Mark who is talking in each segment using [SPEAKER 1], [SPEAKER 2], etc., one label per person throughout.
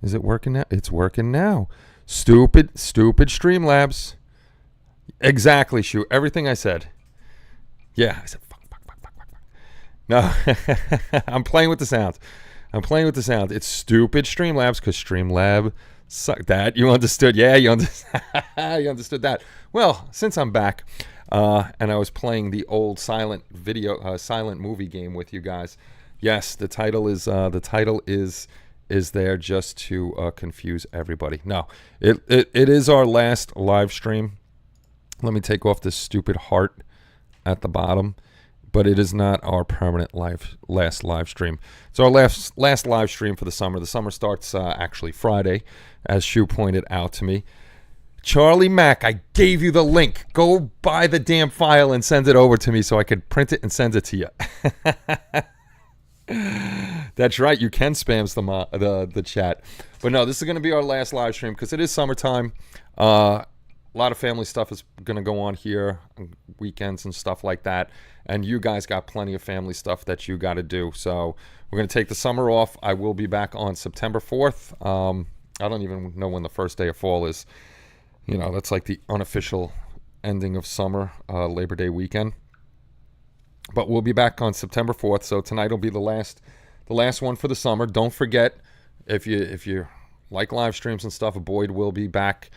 [SPEAKER 1] Is it working now? It's working now. Stupid Streamlabs. Exactly, Shu. Everything I said. Yeah, I said fuck. No, I'm playing with the sound. It's stupid Streamlabs because Streamlab suck. That you understood? Yeah, you understood. You understood that. Well, since I'm back, and I was playing the old silent movie game with you guys. Yes, the title is there just to confuse everybody. No, it is our last live stream. Let me take off this stupid heart at the bottom. But it is not our permanent last live stream. It's our last live stream for the summer. The summer starts actually Friday, as Shu pointed out to me. Charlie Mack, I gave you the link. Go buy the damn file and send it over to me so I could print it and send it to you. That's right. You can spam the chat. But no, this is going to be our last live stream because it is summertime. A lot of family stuff is going to go on here, weekends and stuff like that. And you guys got plenty of family stuff that you got to do. So we're going to take the summer off. I will be back on September 4th. I don't even know when the first day of fall is. You know, that's like the unofficial ending of summer, Labor Day weekend. But we'll be back on September 4th. So tonight will be the last one for the summer. Don't forget, if you like live streams and stuff, Boyd will be back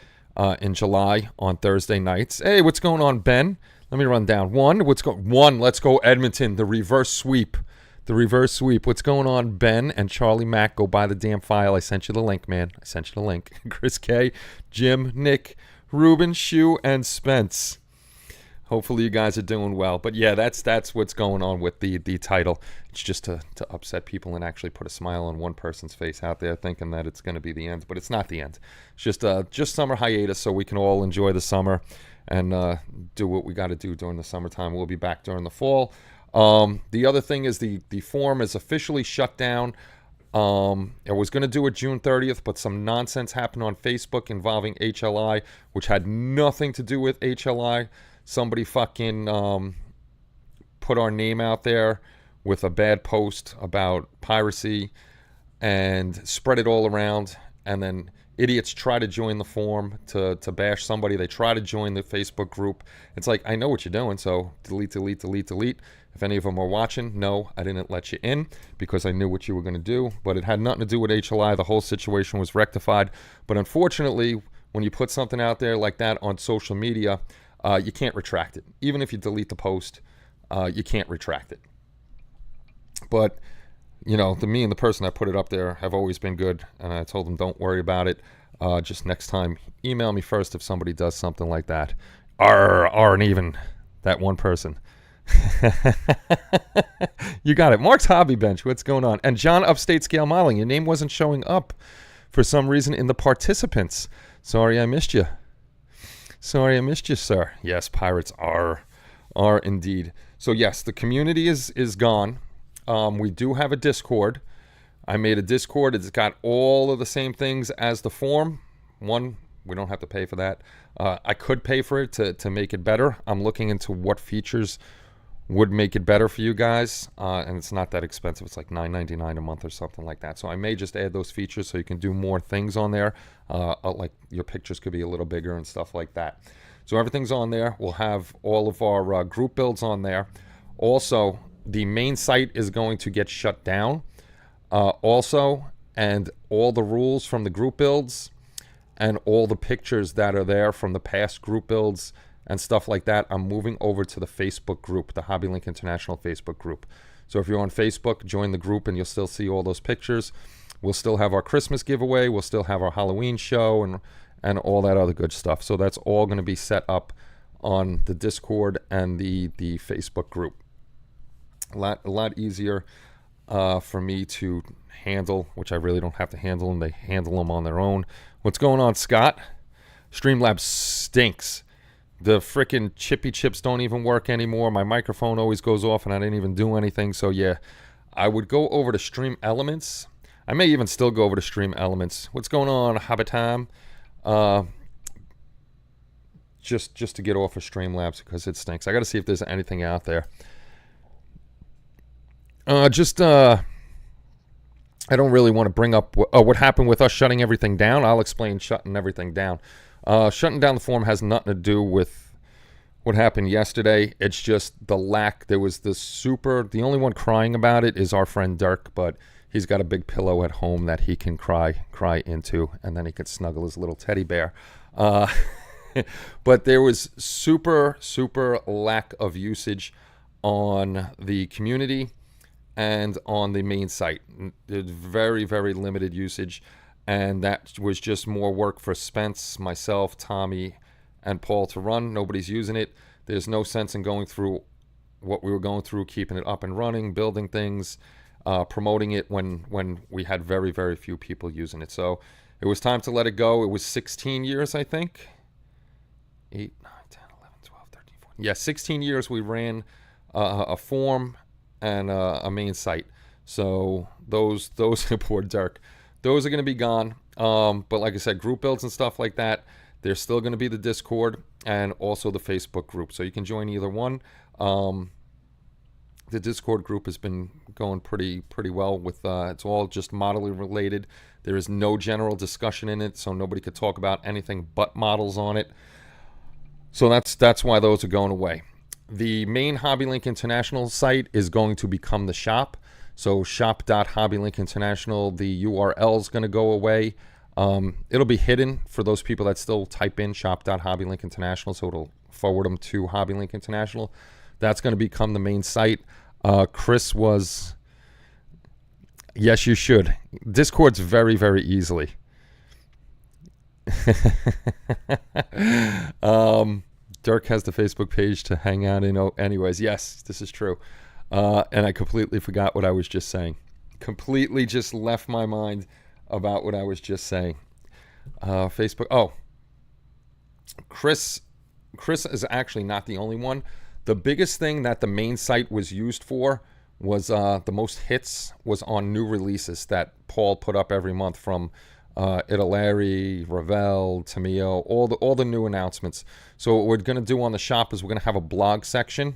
[SPEAKER 1] in July on Thursday nights. Hey, what's going on, Ben? Let me run down. Let's go Edmonton, the reverse sweep. What's going on, Ben and Charlie Mack? Go buy the damn file. I sent you the link, man. Chris K, Jim, Nick, Ruben, Shu, and Spence. Hopefully you guys are doing well. But yeah, that's what's going on with the title. It's just to upset people and actually put a smile on one person's face out there thinking that it's going to be the end. But it's not the end. It's just summer hiatus so we can all enjoy the summer and do what we got to do during the summertime. We'll be back during the fall. The other thing is the forum is officially shut down. I was going to do it June 30th, but some nonsense happened on Facebook involving HLI, which had nothing to do with HLI. Somebody fucking put our name out there with a bad post about piracy and spread it all around, and then idiots try to join the forum to bash somebody. They try to join the Facebook group. It's like, I know what you're doing, so delete. If any of them are watching, no, I didn't let you in because I knew what you were going to do, but it had nothing to do with HLI. The whole situation was rectified. But unfortunately, when you put something out there like that on social media, you can't retract it. Even if you delete the post, you can't retract it. But you know, me and the person that put it up there have always been good, and I told them don't worry about it. Just next time, email me first if somebody does something like that. And even that one person. You got it. Mark's Hobby Bench, what's going on? And John Upstate Scale Modeling, your name wasn't showing up for some reason in the participants. Sorry I missed you, sir. Yes, pirates are indeed. So yes, the community is gone. We do have a Discord. I made a Discord. It's got all of the same things as the forum. One, we don't have to pay for that. I could pay for it to make it better. I'm looking into what features would make it better for you guys. And it's not that expensive. It's like $9.99 a month or something like that. So I may just add those features so you can do more things on there. Like your pictures could be a little bigger and stuff like that. So everything's on there. We'll have all of our group builds on there. Also, the main site is going to get shut down and all the rules from the group builds and all the pictures that are there from the past group builds and stuff like that, I'm moving over to the Facebook group, the Hobby Link International Facebook group. So if you're on Facebook, join the group and you'll still see all those pictures. We'll still have our Christmas giveaway. We'll still have our Halloween show and all that other good stuff. So that's all going to be set up on the Discord and the Facebook group. A lot easier for me to handle, which I really don't have to handle them. They handle them on their own. What's going on, Scott? Streamlabs stinks. The frickin' chippy chips don't even work anymore. My microphone always goes off and I didn't even do anything. So yeah, I would go over to Stream Elements. I may even still go over to Stream Elements. What's going on, Habitam? Just to get off of Streamlabs because it stinks. I got to see if there's anything out there. I don't really want to bring up what happened with us shutting everything down. I'll explain shutting everything down. Shutting down the forum has nothing to do with what happened yesterday. It's just the lack. There was the only one crying about it is our friend Dirk, but he's got a big pillow at home that he can cry into, and then he could snuggle his little teddy bear. But there was super lack of usage on the community and on the main site. Very limited usage, and that was just more work for Spence, myself, Tommy, and Paul to run. Nobody's using it. There's no sense in going through what we were going through, keeping it up and running, building things, promoting it when we had very few people using it. So it was time to let it go. It was 16 years, I think. 8, 9, 10, 11, 12, 13, 14. Yeah, 16 years we ran a forum and a main site. So those poor Dirk, those are going to be gone. But like I said, group builds and stuff like that, there's still going to be the Discord and also the Facebook group. So you can join either one. The Discord group has been going pretty well with it's all just modeling related. There is no general discussion in it, so nobody could talk about anything but models on it. So that's why those are going away. The main HobbyLink International site is going to become the shop. So shop.hobbylink international, the URL is going to go away. It'll be hidden for those people that still type in shop.hobbylink international, so it'll forward them to HobbyLink International. That's going to become the main site. Chris was... Yes, you should. Discord's very easily. Dirk has the Facebook page to hang out in. Anyways, yes, this is true. And I completely forgot what I was just saying. Completely just left my mind about what I was just saying. Facebook. Oh, Chris is actually not the only one. The biggest thing that the main site was used for was the most hits was on new releases that Paul put up every month from Italeri, Ravel, Tamio, all the new announcements. So what we're going to do on the shop is we're going to have a blog section.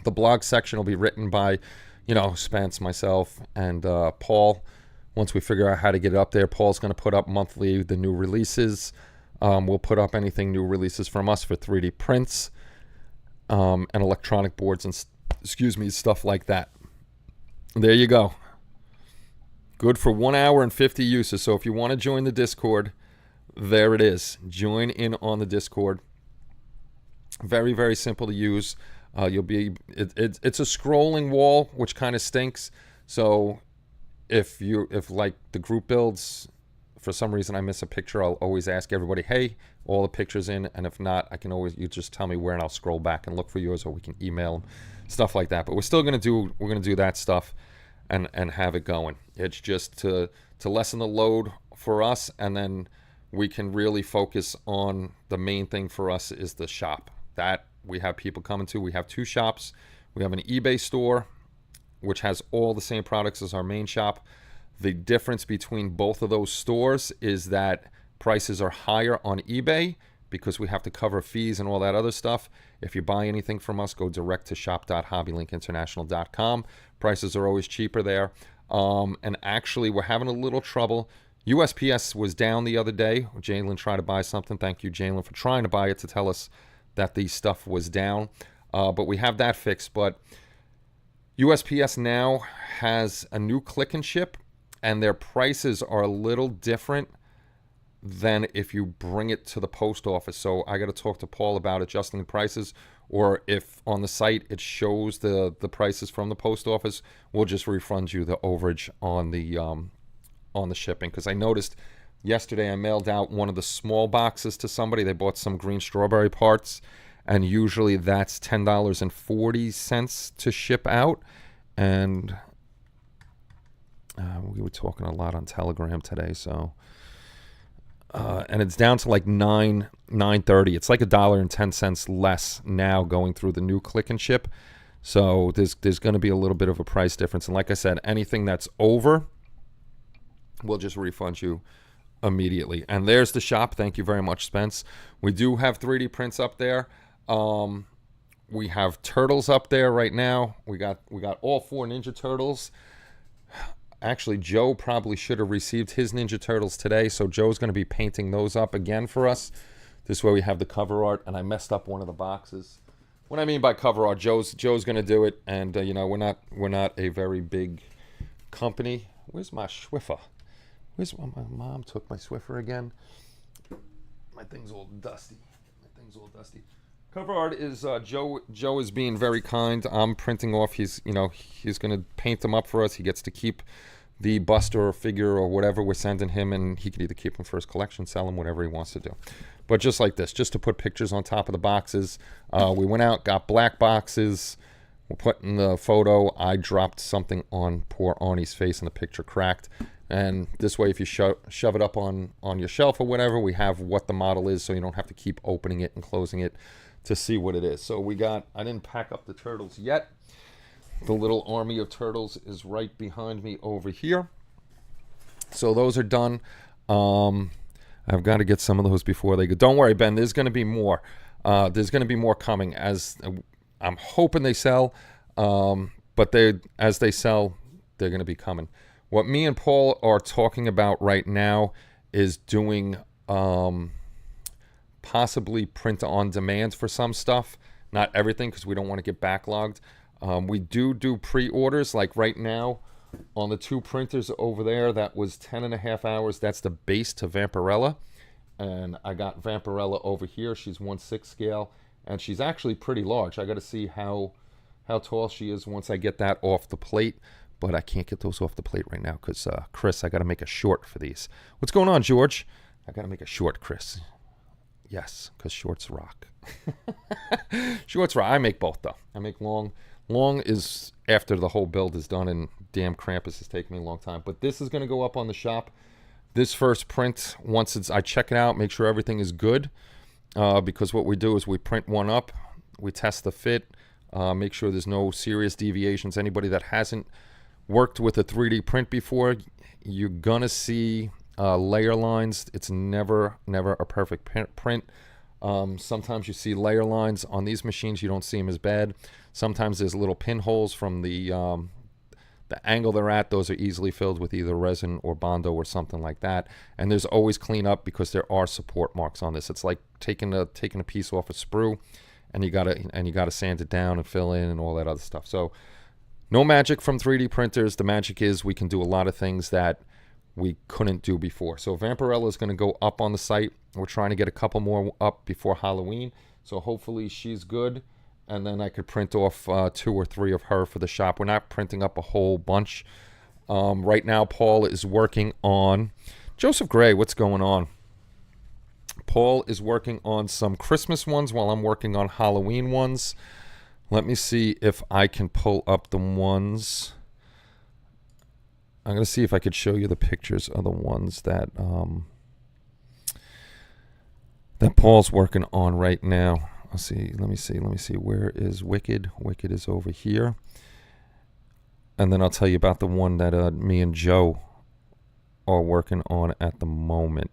[SPEAKER 1] The blog section will be written by, Spence, myself, and Paul. Once we figure out how to get it up there, Paul's going to put up monthly the new releases. We'll put up anything new releases from us for 3D prints and electronic boards and stuff like that. There you go. Good for 1 hour and 50 uses. So if you want to join the Discord, there it is. Join in on the Discord. Very simple to use. It's a scrolling wall, which kind of stinks. So if like the group builds, for some reason I miss a picture, I'll always ask everybody, hey, all the pictures in, and if not, you just tell me where and I'll scroll back and look for yours, or we can email them, stuff like that. But we're gonna do that stuff and have it going. It's just to lessen the load for us, and then we can really focus on the main thing for us is the shop that we have people coming to. We have 2 shops. We have an eBay store, which has all the same products as our main shop. The difference between both of those stores is that prices are higher on eBay because we have to cover fees and all that other stuff. If you buy anything from us, go direct to shop.hobbylinkinternational.com. Prices are always cheaper there. And actually, we're having a little trouble. USPS was down the other day. Jalen tried to buy something. Thank you, Jalen, for trying to buy it to tell us that the stuff was down. But we have that fixed. But USPS now has a new click and ship, and their prices are a little different than if you bring it to the post office. So I got to talk to Paul about adjusting the prices, or if on the site it shows the prices from the post office, we'll just refund you the overage on the shipping. Because I noticed yesterday I mailed out one of the small boxes to somebody. They bought some green strawberry parts, and usually that's $10.40 to ship out. And we were talking a lot on Telegram today, so and it's down to like $9.30. It's like $1.10 less now going through the new click and ship. So there's going to be a little bit of a price difference. And like I said, anything that's over, we'll just refund you immediately. And there's the shop. Thank you very much, Spence. We do have 3D prints up there. We have turtles up there right now. We got all 4 Ninja Turtles. Actually, Joe probably should have received his Ninja Turtles today, so Joe's going to be painting those up again for us. This way we have the cover art, and I messed up one of the boxes. What I mean by cover art, Joe's going to do it, and you know, we're not a very big company. Where's my Swiffer? My mom took my Swiffer again. My thing's all dusty. Cover art is Joe. Joe is being very kind. I'm printing off. He's going to paint them up for us. He gets to keep the buster or figure or whatever we're sending him, and he can either keep them for his collection, sell them, whatever he wants to do. But just like this, just to put pictures on top of the boxes. We went out, got black boxes. We're putting the photo. I dropped something on poor Arnie's face, and the picture cracked. And this way, if you shove it up on your shelf or whatever, we have what the model is, so you don't have to keep opening it and closing it to see what it is. So I didn't pack up the turtles yet. The little army of turtles is right behind me over here. So those are done. I've got to get some of those before they go. Don't worry, Ben, there's going to be more. There's going to be more coming. As I'm hoping they sell, but as they sell, they're going to be coming. What me and Paul are talking about right now is doing possibly print on demand for some stuff. Not everything, because we don't want to get backlogged. We do pre-orders. Like right now on the 2 printers over there, that was 10.5 hours. That's the base to Vampirella. And I got Vampirella over here. She's 1/6 scale, and she's actually pretty large. I got to see how tall she is once I get that off the plate. But I can't get those off the plate right now because, Chris, I got to make a short for these. What's going on, George? I got to make a short, Chris. Yes, because shorts rock. Shorts rock. I make both, though. I make long. Long is after the whole build is done, and damn Krampus is taking me a long time. But this is going to go up on the shop. This first print, I check it out, make sure everything is good. Because what we do is we print one up, we test the fit, make sure there's no serious deviations. Anybody that hasn't worked with a 3D print before, you're going to see layer lines. It's never a perfect print. Sometimes you see layer lines on these machines. You don't see them as bad. Sometimes there's little pinholes from the angle they're at. Those are easily filled with either resin or Bondo or something like that. And there's always cleanup because there are support marks on this. It's like taking a piece off a sprue, and you gotta sand it down and fill in and all that other stuff. So no magic from 3D printers. The magic is we can do a lot of things that we couldn't do before. So Vampirella is going to go up on the site. We're trying to get a couple more up before Halloween. So hopefully she's good. And then I could print off 2 or 3 of her for the shop. We're not printing up a whole bunch. Right now, Paul is working on... Joseph Gray, what's going on? Paul is working on some Christmas ones while I'm working on Halloween ones. Let me see if I can pull up the ones... I'm going to see if I could show you the pictures of the ones that that Paul's working on right now. Let's see. Let me see. Where is Wicked? Wicked is over here. And then I'll tell you about the one that me and Joe are working on at the moment.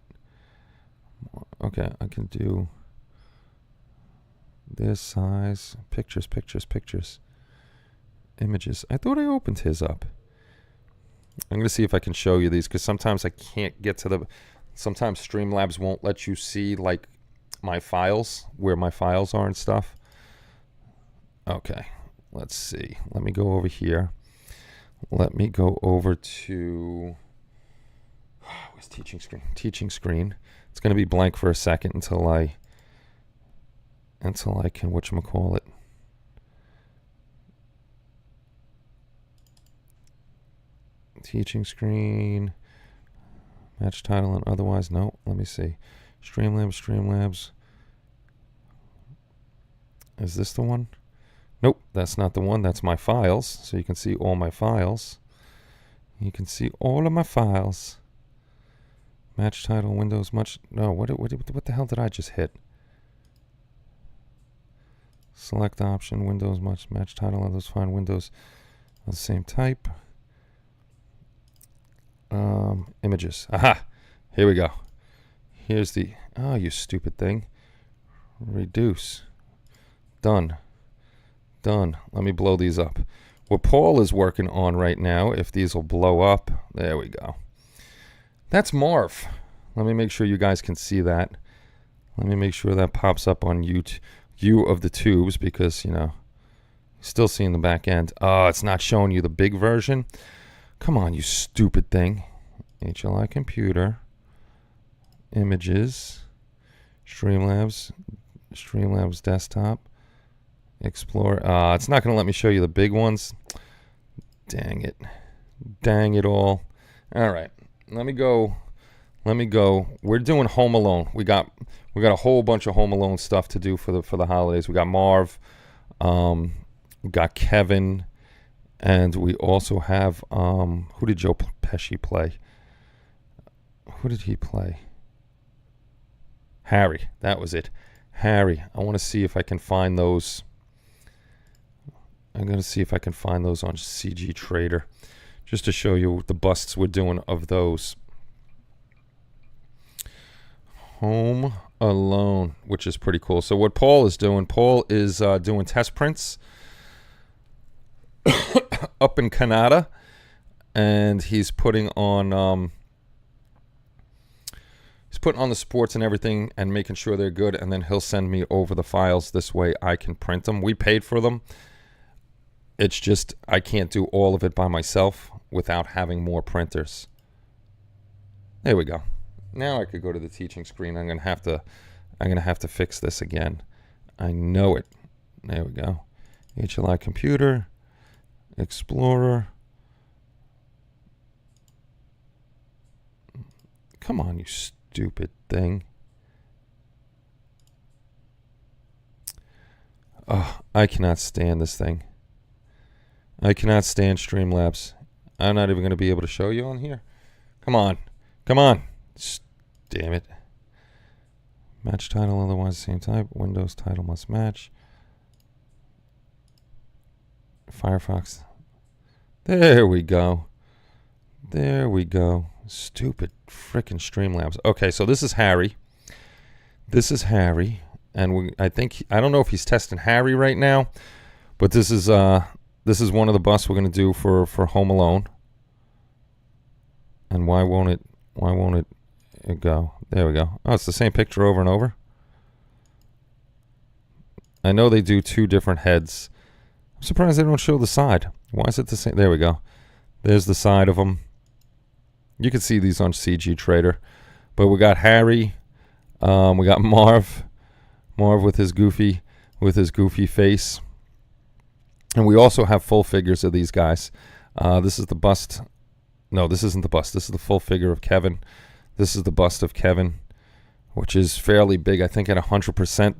[SPEAKER 1] Okay, I can do this size. Pictures. Images. I thought I opened his up. I'm going to see if I can show you these, because sometimes I can't get to the... Sometimes Streamlabs won't let you see, like, my files, where my files are and stuff. Okay, let's see. Let me go over here. Let me go over to... Where's teaching screen? Teaching screen. It's going to be blank for a second until I can, whatchamacallit. Teaching screen, match title and otherwise. No, let me see. Streamlabs. Is this the one? Nope, that's not the one. That's my files. So you can see all my files. You can see all of my files. Match title, Windows, much. No, what the hell did I just hit? Select option, Windows, much. Match title, others, find Windows of the same type. Images. Aha! Here we go. Here's the... Oh, you stupid thing. Reduce. Done. Let me blow these up. what Paul is working on right now, if these will blow up, there we go. That's Marv. Let me make sure you guys can see that. Let me make sure that pops up on you of the tubes, because, you know, still seeing the back end. Oh, it's not showing you the big version. Come on, you stupid thing. HLI computer. Images. Streamlabs desktop. Explore. It's not going to let me show you the big ones. Dang it. Dang it all. All right. Let me go. We're doing Home Alone. We got a whole bunch of Home Alone stuff to do for the holidays. We got Marv. We got Kevin. And we also have, who did Joe Pesci play? Who did he play? Harry. That was it. Harry. I want to see if I can find those. I'm going to see if I can find those on CG Trader, just to show you the busts we're doing of those. Home Alone, which is pretty cool. So what Paul is doing doing test prints up in Canada, and he's putting on the sports and everything and making sure they're good, and then he'll send me over the files. This way I can print them. We paid for them. It's just I can't do all of it by myself without having more printers. There we go. Now I could go to the teaching screen. I'm gonna have to fix this again. I know it. There we go. HLI computer, Explorer. Come on, you stupid thing. Oh, I cannot stand this thing. I cannot stand Streamlabs. I'm not even going to be able to show you on here. Come on. Come on. Damn it. Match title, otherwise the same type. Windows title must match. Firefox. There we go. There we go. Stupid frickin' Streamlabs. Okay, so this is Harry. This is Harry. And I don't know if he's testing Harry right now, but this is one of the busts we're going to do for Home Alone. And why won't it go? There we go. Oh, it's the same picture over and over. I know they do two different heads. I'm surprised they don't show the side. Why is it the same? There we go. There's the side of them. You can see these on CG Trader. But we got Harry. We got Marv with his goofy face. And we also have full figures of these guys. This is the bust. No, this isn't the bust. This is the full figure of Kevin. This is the bust of Kevin, which is fairly big. I think at 100%,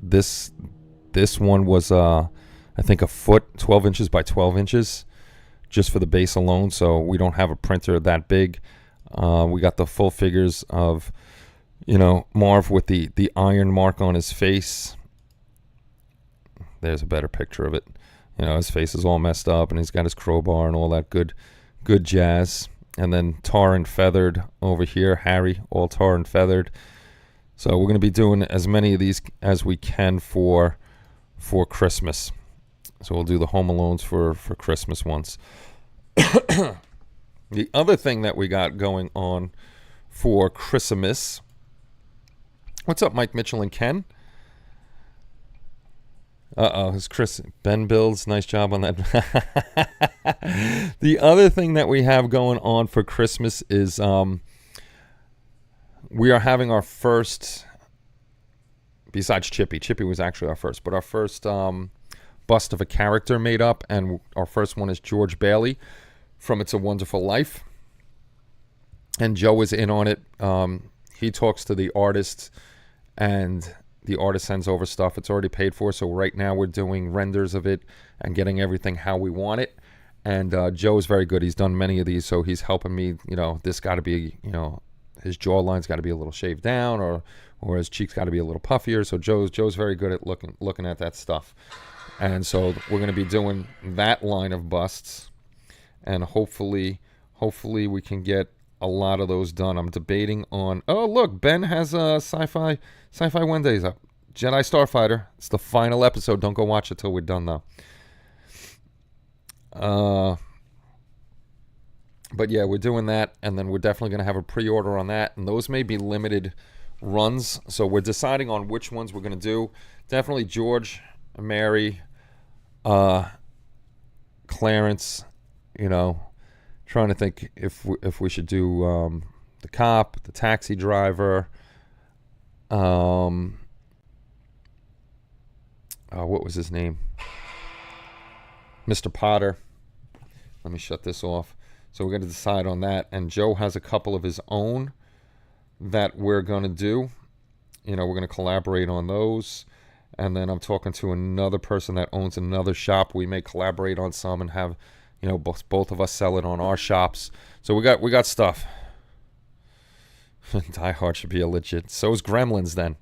[SPEAKER 1] this one was, I think, a foot, 12 inches by 12 inches, just for the base alone. So we don't have a printer that big. We got the full figures of, Marv with the iron mark on his face. There's a better picture of it. His face is all messed up, and he's got his crowbar and all that good jazz. And then tar and feathered over here, Harry, all tar and feathered. So we're going to be doing as many of these as we can for Christmas. So we'll do the Home Alones for Christmas once. The other thing that we got going on for Christmas. What's up, Mike Mitchell and Ken? It's Chris Ben Bills. Nice job on that. The other thing that we have going on for Christmas is we are having our first, besides Chippy. Chippy was actually our first, but our first bust of a character made up, and our first one is George Bailey from It's a Wonderful Life. And Joe is in on it. He talks to the artist, and the artist sends over stuff. It's already paid for, so right now we're doing renders of it and getting everything how we want it. And Joe is very good. He's done many of these, so he's helping me. This got to be, his jawline's got to be a little shaved down, or his cheeks got to be a little puffier. So Joe's very good at looking at that stuff. And so we're going to be doing that line of busts, and hopefully we can get a lot of those done. I'm debating on. Oh, look, Ben has a Sci-Fi Wednesdays up. Jedi Starfighter. It's the final episode. Don't go watch it till we're done, though. But yeah, we're doing that, and then we're definitely going to have a pre-order on that, and those may be limited runs, so we're deciding on which ones we're going to do. Definitely George, Mary, Clarence, trying to think if we should do the cop, the taxi driver, what was his name? Mr. Potter. Let me shut this off. So we're going to decide on that. And Joe has a couple of his own that we're going to do. We're going to collaborate on those. And then I'm talking to another person that owns another shop. We may collaborate on some and have, both of us sell it on our shops. So we got stuff. Die Hard should be a legit. So is Gremlins then.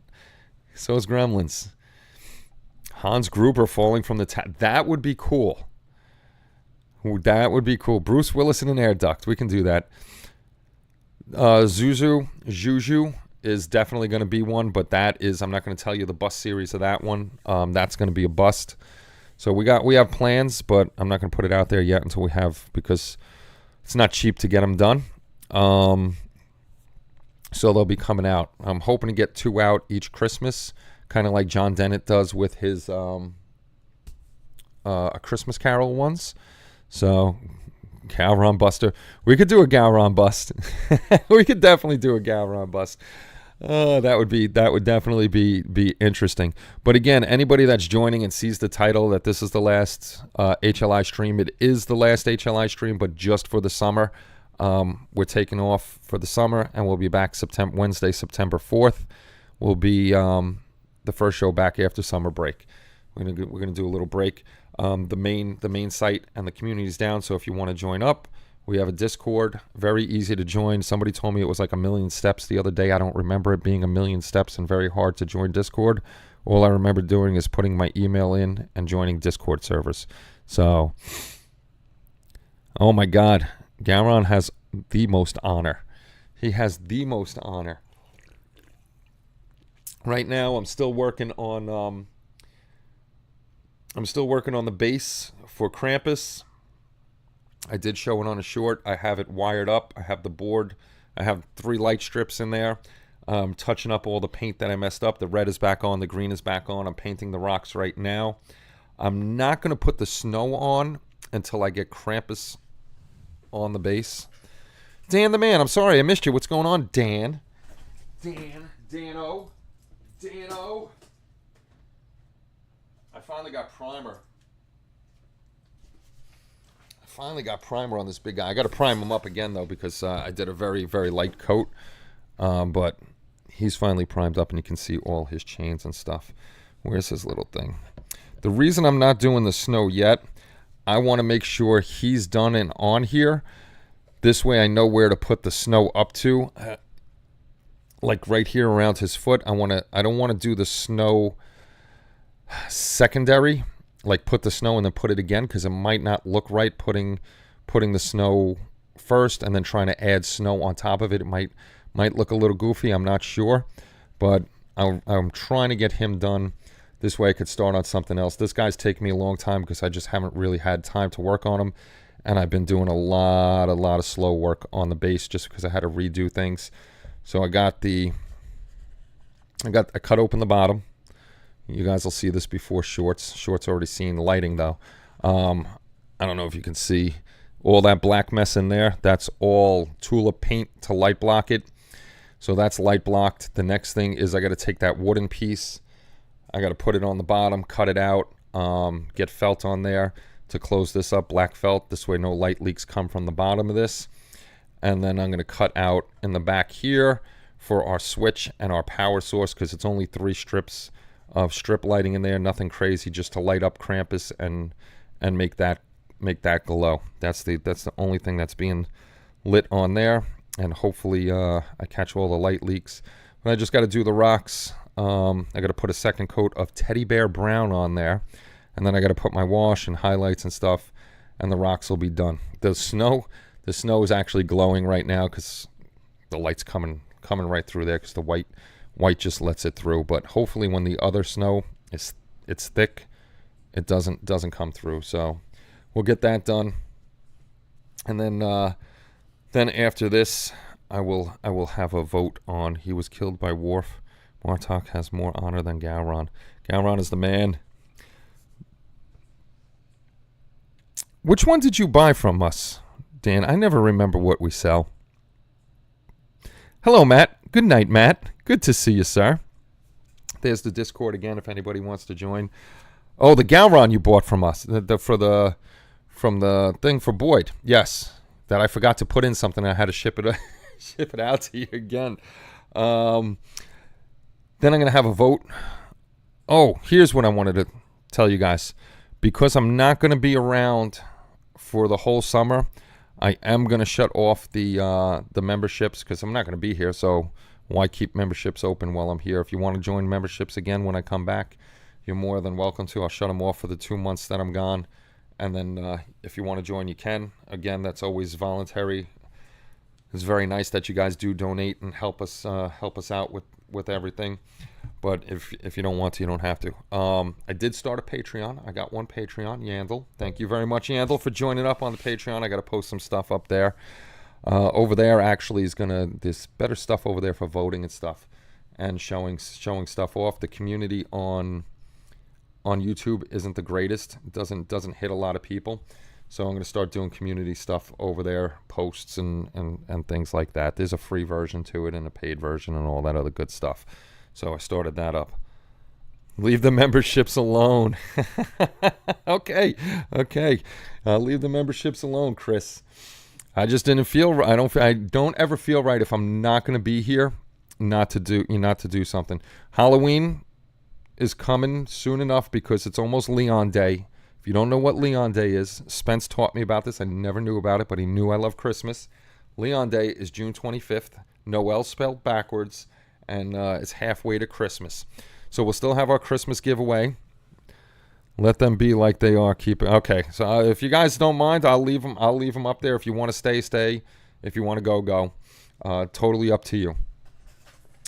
[SPEAKER 1] So is Gremlins. Hans Gruber falling from the that would be cool. That would be cool. Bruce Willis in an air duct. We can do that. Juju is definitely going to be one, but that is, I'm not going to tell you the bust series of that one. That's going to be a bust. So we have plans, but I'm not going to put it out there yet until we have, because it's not cheap to get them done. So they'll be coming out. I'm hoping to get 2 out each Christmas, kind of like John Dennett does with his A Christmas Carol ones. So, Gowron Buster. We could do a Gowron bust. We could definitely do a Gowron bust. That would definitely be interesting. But again, anybody that's joining and sees the title that this is the last HLI stream, it is the last HLI stream, but just for the summer. We're taking off for the summer, and we'll be back Wednesday, September 4th. Will be the first show back after summer break. We're gonna do a little break. The main site and the community is down, so if you want to join up, we have a Discord. Very easy to join. Somebody told me it was like 1 million steps the other day. I don't remember it being 1 million steps and very hard to join Discord. All I remember doing is putting my email in and joining Discord servers. So, oh my God, Gowron has the most honor. He has the most honor. Right now, I'm still working on the base for Krampus. I did show it on a short. I have it wired up. I have the board. I have 3 light strips in there. Touching up all the paint that I messed up. The red is back on. The green is back on. I'm painting the rocks right now. I'm not going to put the snow on until I get Krampus on the base. Dan the man, I'm sorry I missed you. What's going on, Dan? Dano. I finally got primer. On this big guy. I got to prime him up again, though, because I did a very, very light coat. But he's finally primed up, and you can see all his chains and stuff. Where's his little thing? The reason I'm not doing the snow yet, I want to make sure he's done and on here. This way I know where to put the snow up to. Like right here around his foot. I don't want to do the snow secondary, like put the snow and then put it again, because it might not look right putting the snow first and then trying to add snow on top of it. It might look a little goofy. I'm not sure, but I'm trying to get him done. This way I could start on something else. This guy's taken me a long time because I just haven't really had time to work on him, and I've been doing a lot of slow work on the base just because I had to redo things. So I cut open the bottom. You guys will see this before shorts. Shorts already seen lighting, though. I don't know if you can see all that black mess in there. That's all tulip paint to light block it. So that's light blocked. The next thing is I got to take that wooden piece. I got to put it on the bottom, cut it out, get felt on there to close this up, black felt. This way no light leaks come from the bottom of this. And then I'm going to cut out in the back here for our switch and our power source, because it's only 3 strips of strip lighting in there, nothing crazy, just to light up Krampus and make that glow. That's the only thing that's being lit on there, and hopefully I catch all the light leaks. But I just got to do the rocks. I got to put a second coat of teddy bear brown on there, and then I got to put my wash and highlights and stuff, and the rocks will be done. The snow is actually glowing right now because the light's coming right through there, because the white just lets it through. But hopefully when the other snow it's thick, it doesn't come through. So we'll get that done. And then after this, I will have a vote on he was killed by Worf. Martok has more honor than Gowron. Gowron is the man. Which one did you buy from us, Dan? I never remember what we sell. Hello, Matt. Good night, Matt. Good to see you, sir. There's the Discord again if anybody wants to join. Oh, the Gowron you bought from us from the thing for Boyd. Yes, that I forgot to put in something. I had to ship it out to you again. Then I'm going to have a vote. Oh, here's what I wanted to tell you guys. Because I'm not going to be around for the whole summer, I am going to shut off the memberships because I'm not going to be here. So why keep memberships open while I'm here? If you want to join memberships again when I come back, you're more than welcome to. I'll shut them off for the 2 months that I'm gone. And then if you want to join, you can. Again, that's always voluntary. It's very nice that you guys do donate and help us out with everything. But if you don't want to, you don't have to. I did start a Patreon. I got one Patreon, Yandel. Thank you very much, Yandel, for joining up on the Patreon. I got to post some stuff up there. Over there, actually, there's better stuff over there for voting and stuff, and showing stuff off. The community on YouTube isn't the greatest. It doesn't hit a lot of people. So I'm going to start doing community stuff over there, posts and things like that. There's a free version to it and a paid version and all that other good stuff. So I started that up. Leave the memberships alone. Okay. Leave the memberships alone, Chris. I just didn't feel. I don't ever feel right if I'm not going to be here, not to do something. Halloween is coming soon enough because it's almost Leon Day. If you don't know what Leon Day is, Spence taught me about this. I never knew about it, but he knew I love Christmas. Leon Day is June 25th. Noel spelled backwards, and it's halfway to Christmas. So we'll still have our Christmas giveaway. Let them be like they are. Keep it okay. So if you guys don't mind, I'll leave them up there. If you want to stay. If you want to go. Totally up to you.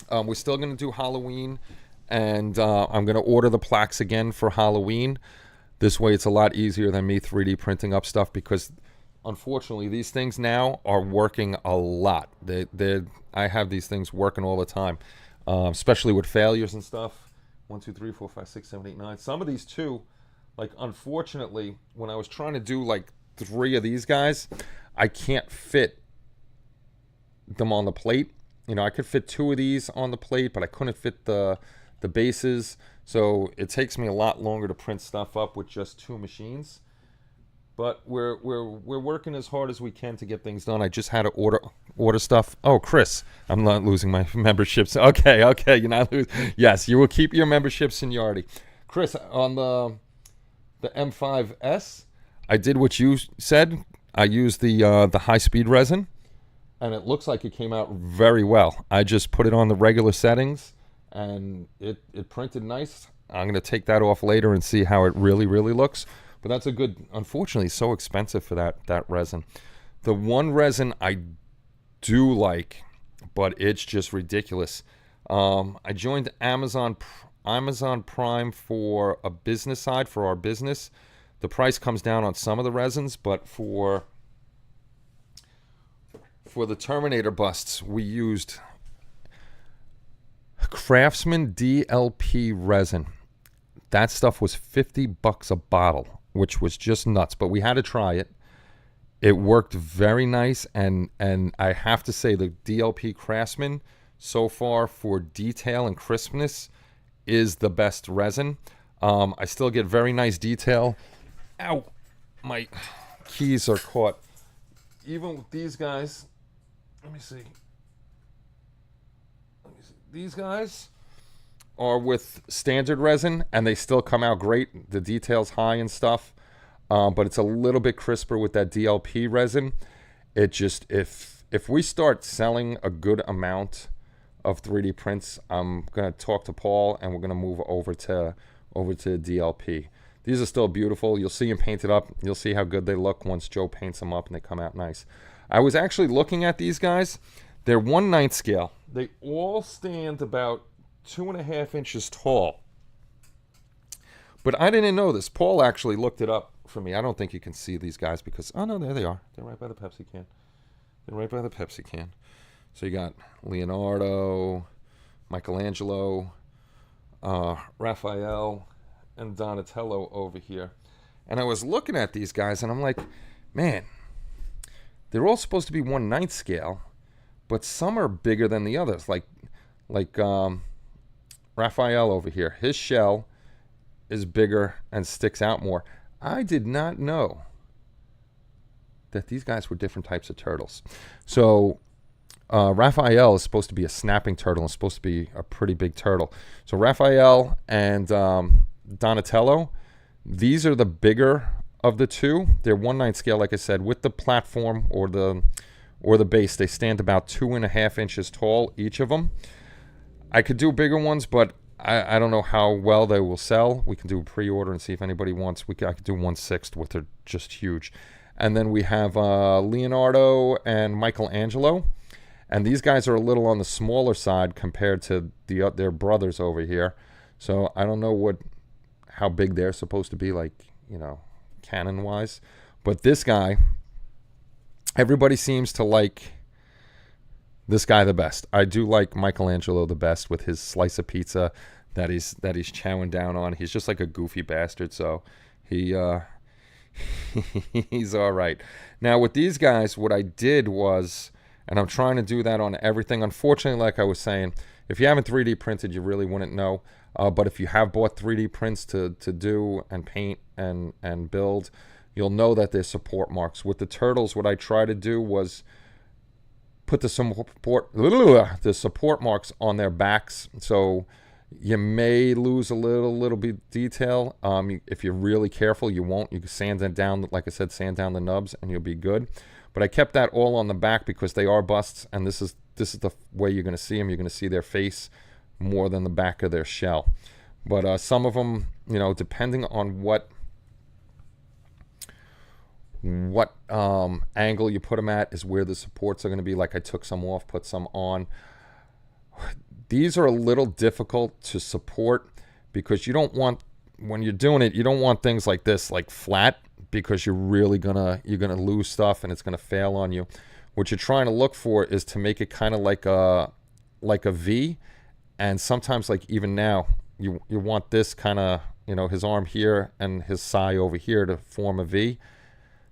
[SPEAKER 1] We're still going to do Halloween, and I'm going to order the plaques again for Halloween. This way, it's a lot easier than me 3D printing up stuff because, unfortunately, these things now are working a lot. I have these things working all the time, especially with failures and stuff. 1, 2, 3, 4, 5, 6, 7, 8, 9. Some of these too, like unfortunately, when I was trying to do like 3 of these guys, I can't fit them on the plate. You know, I could fit 2 of these on the plate, but I couldn't fit the bases. So it takes me a lot longer to print stuff up with just 2 machines. But we're working as hard as we can to get things done. I just had to order stuff. Oh, Chris, I'm not losing my memberships. Okay, you're not losing. Yes, you will keep your membership seniority. Chris, on the M5S, I did what you said. I used the high-speed resin, and it looks like it came out very well. I just put it on the regular settings, and it printed nice. I'm going to take that off later and see how it really, really looks. But that's a good, unfortunately, it's so expensive for that resin. The one resin I do like, but it's just ridiculous. I joined Amazon Prime for a business side, for our business. The price comes down on some of the resins, but for the Terminator busts, we used Craftsman DLP resin. That stuff was $50 a bottle, which was just nuts, but we had to try it. It worked very nice, and I have to say the DLP Craftsman so far for detail and crispness is the best resin. I still get very nice detail. Ow, my keys are caught. Even with these guys, let me see. These guys are with standard resin, and they still come out great. The detail's high and stuff, but it's a little bit crisper with that DLP resin. It just, if we start selling a good amount of 3D prints, I'm gonna talk to Paul, and we're gonna move over to DLP. These are still beautiful. You'll see them painted up. You'll see how good they look once Joe paints them up, and they come out nice. I was actually looking at these guys. They're 1/9 scale. They all stand about 2.5 inches tall. But I didn't know this. Paul actually looked it up for me. I don't think you can see these guys because, oh no, there they are. They're right by the Pepsi can. They're right by the Pepsi can. So you got Leonardo, Michelangelo, Raphael, and Donatello over here. And I was looking at these guys and I'm like, man, they're all supposed to be 1/9 scale, but some are bigger than the others. Like Raphael over here, his shell is bigger and sticks out more. I did not know that these guys were different types of turtles. So Raphael is supposed to be a snapping turtle and supposed to be a pretty big turtle. So Raphael and Donatello, these are the bigger of the two. They're 1/9 scale, like I said, with the platform or the base. They stand about 2.5 inches tall, each of them. I could do bigger ones, but I don't know how well they will sell. We can do a pre-order and see if anybody wants. I could do 1/6 with. They're just huge. And then we have Leonardo and Michelangelo. And these guys are a little on the smaller side compared to their brothers over here. So I don't know how big they're supposed to be, like, canon-wise. But this guy, everybody seems to like this guy the best. I do like Michelangelo the best with his slice of pizza that he's chowing down on. He's just like a goofy bastard, so he's all right. Now with these guys, what I did was, and I'm trying to do that on everything. Unfortunately, like I was saying, if you haven't 3D printed, you really wouldn't know. But if you have bought 3D prints to do and paint and build, you'll know that there's support marks. With the turtles, what I try to do was put the support marks on their backs. So you may lose a little bit detail. If you're really careful, you won't. You can sand it down, like I said, sand down the nubs, and you'll be good. But I kept that all on the back because they are busts, and this is the way you're going to see them. You're going to see their face more than the back of their shell. But some of them, depending on what angle you put them at is where the supports are going to be. Like I took some off, put some on. These are a little difficult to support because you don't want, when you're doing it, you don't want things like this, like flat, because you're really gonna lose stuff and it's gonna fail on you. What you're trying to look for is to make it kind of like a V, and sometimes, like even now, you want this kind of, his arm here and his thigh over here to form a V.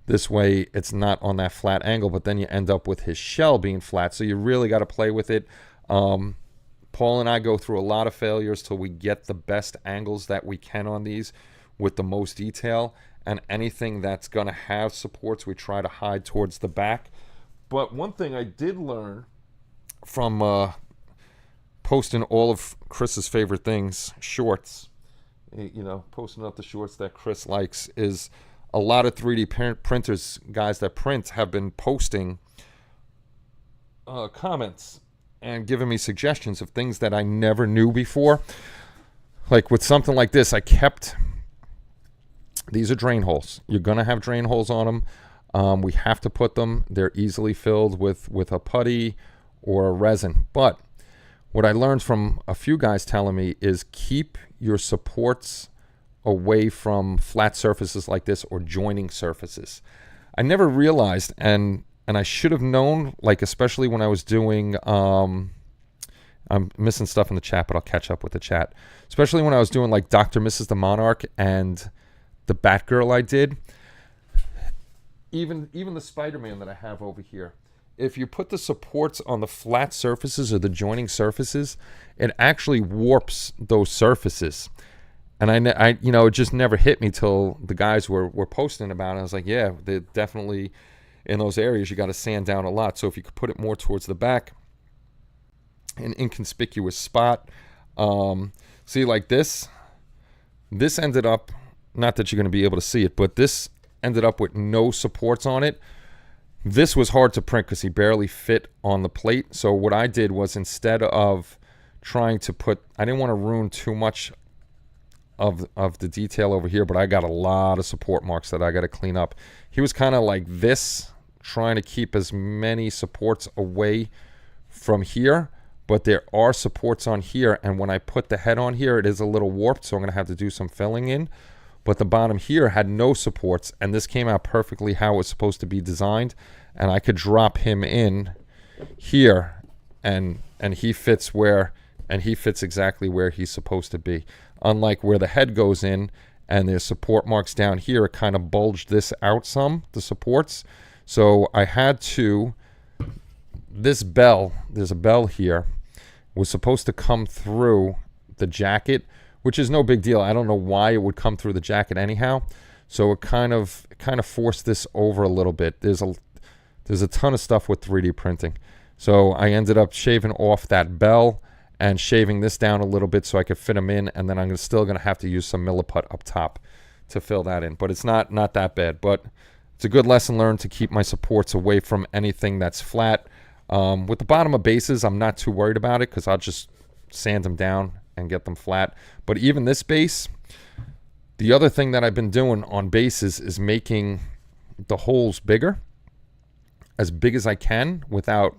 [SPEAKER 1] This way it's not on that flat angle, but then you end up with his shell being flat. So you really got to play with it. Paul and I go through a lot of failures till we get the best angles that we can on these with the most detail. And anything that's going to have supports, we try to hide towards the back. But one thing I did learn from posting all of Chris's favorite things, shorts, posting up the shorts that Chris likes, is a lot of 3D printers, guys that print, have been posting comments and giving me suggestions of things that I never knew before. Like with something like this, these are drain holes. You're going to have drain holes on them. We have to put them. They're easily filled with a putty or a resin. But what I learned from a few guys telling me is keep your supports away from flat surfaces like this or joining surfaces. I never realized, and I should have known, like especially when I was doing, I'm missing stuff in the chat, but I'll catch up with the chat. Especially when I was doing like Dr. Mrs. the Monarch and the Batgirl I did. Even the Spider-Man that I have over here. If you put the supports on the flat surfaces or the joining surfaces, it actually warps those surfaces. And I it just never hit me till the guys were posting about it. I was like, yeah, they're definitely in those areas. You got to sand down a lot. So if you could put it more towards the back, an inconspicuous spot. See, like this ended up, not that you're going to be able to see it, but this ended up with no supports on it. This was hard to print because he barely fit on the plate. So what I did was, instead of trying to put, I didn't want to ruin too much of the detail over here, but I got a lot of support marks that I got to clean up. He was kind of like this, trying to keep as many supports away from here, but there are supports on here, and when I put the head on here, it is a little warped, so I'm going to have to do some filling in. but the bottom here had no supports, and this came out perfectly how it was supposed to be designed, and I could drop him in here, and he fits exactly where he's supposed to be. Unlike where the head goes in and there's support marks down here, it kind of bulged this out some, the supports. So I had to, this bell, there's a bell here, was supposed to come through the jacket, which is no big deal. I don't know why it would come through the jacket anyhow. So it kind of forced this over a little bit. There's a ton of stuff with 3D printing. So I ended up shaving off that bell and shaving this down a little bit so I could fit them in, and then I'm still going to have to use some milliput up top to fill that in. But it's not that bad. But it's a good lesson learned to keep my supports away from anything that's flat. With the bottom of bases, I'm not too worried about it because I'll just sand them down and get them flat. But even this base, the other thing that I've been doing on bases is making the holes bigger, as big as I can without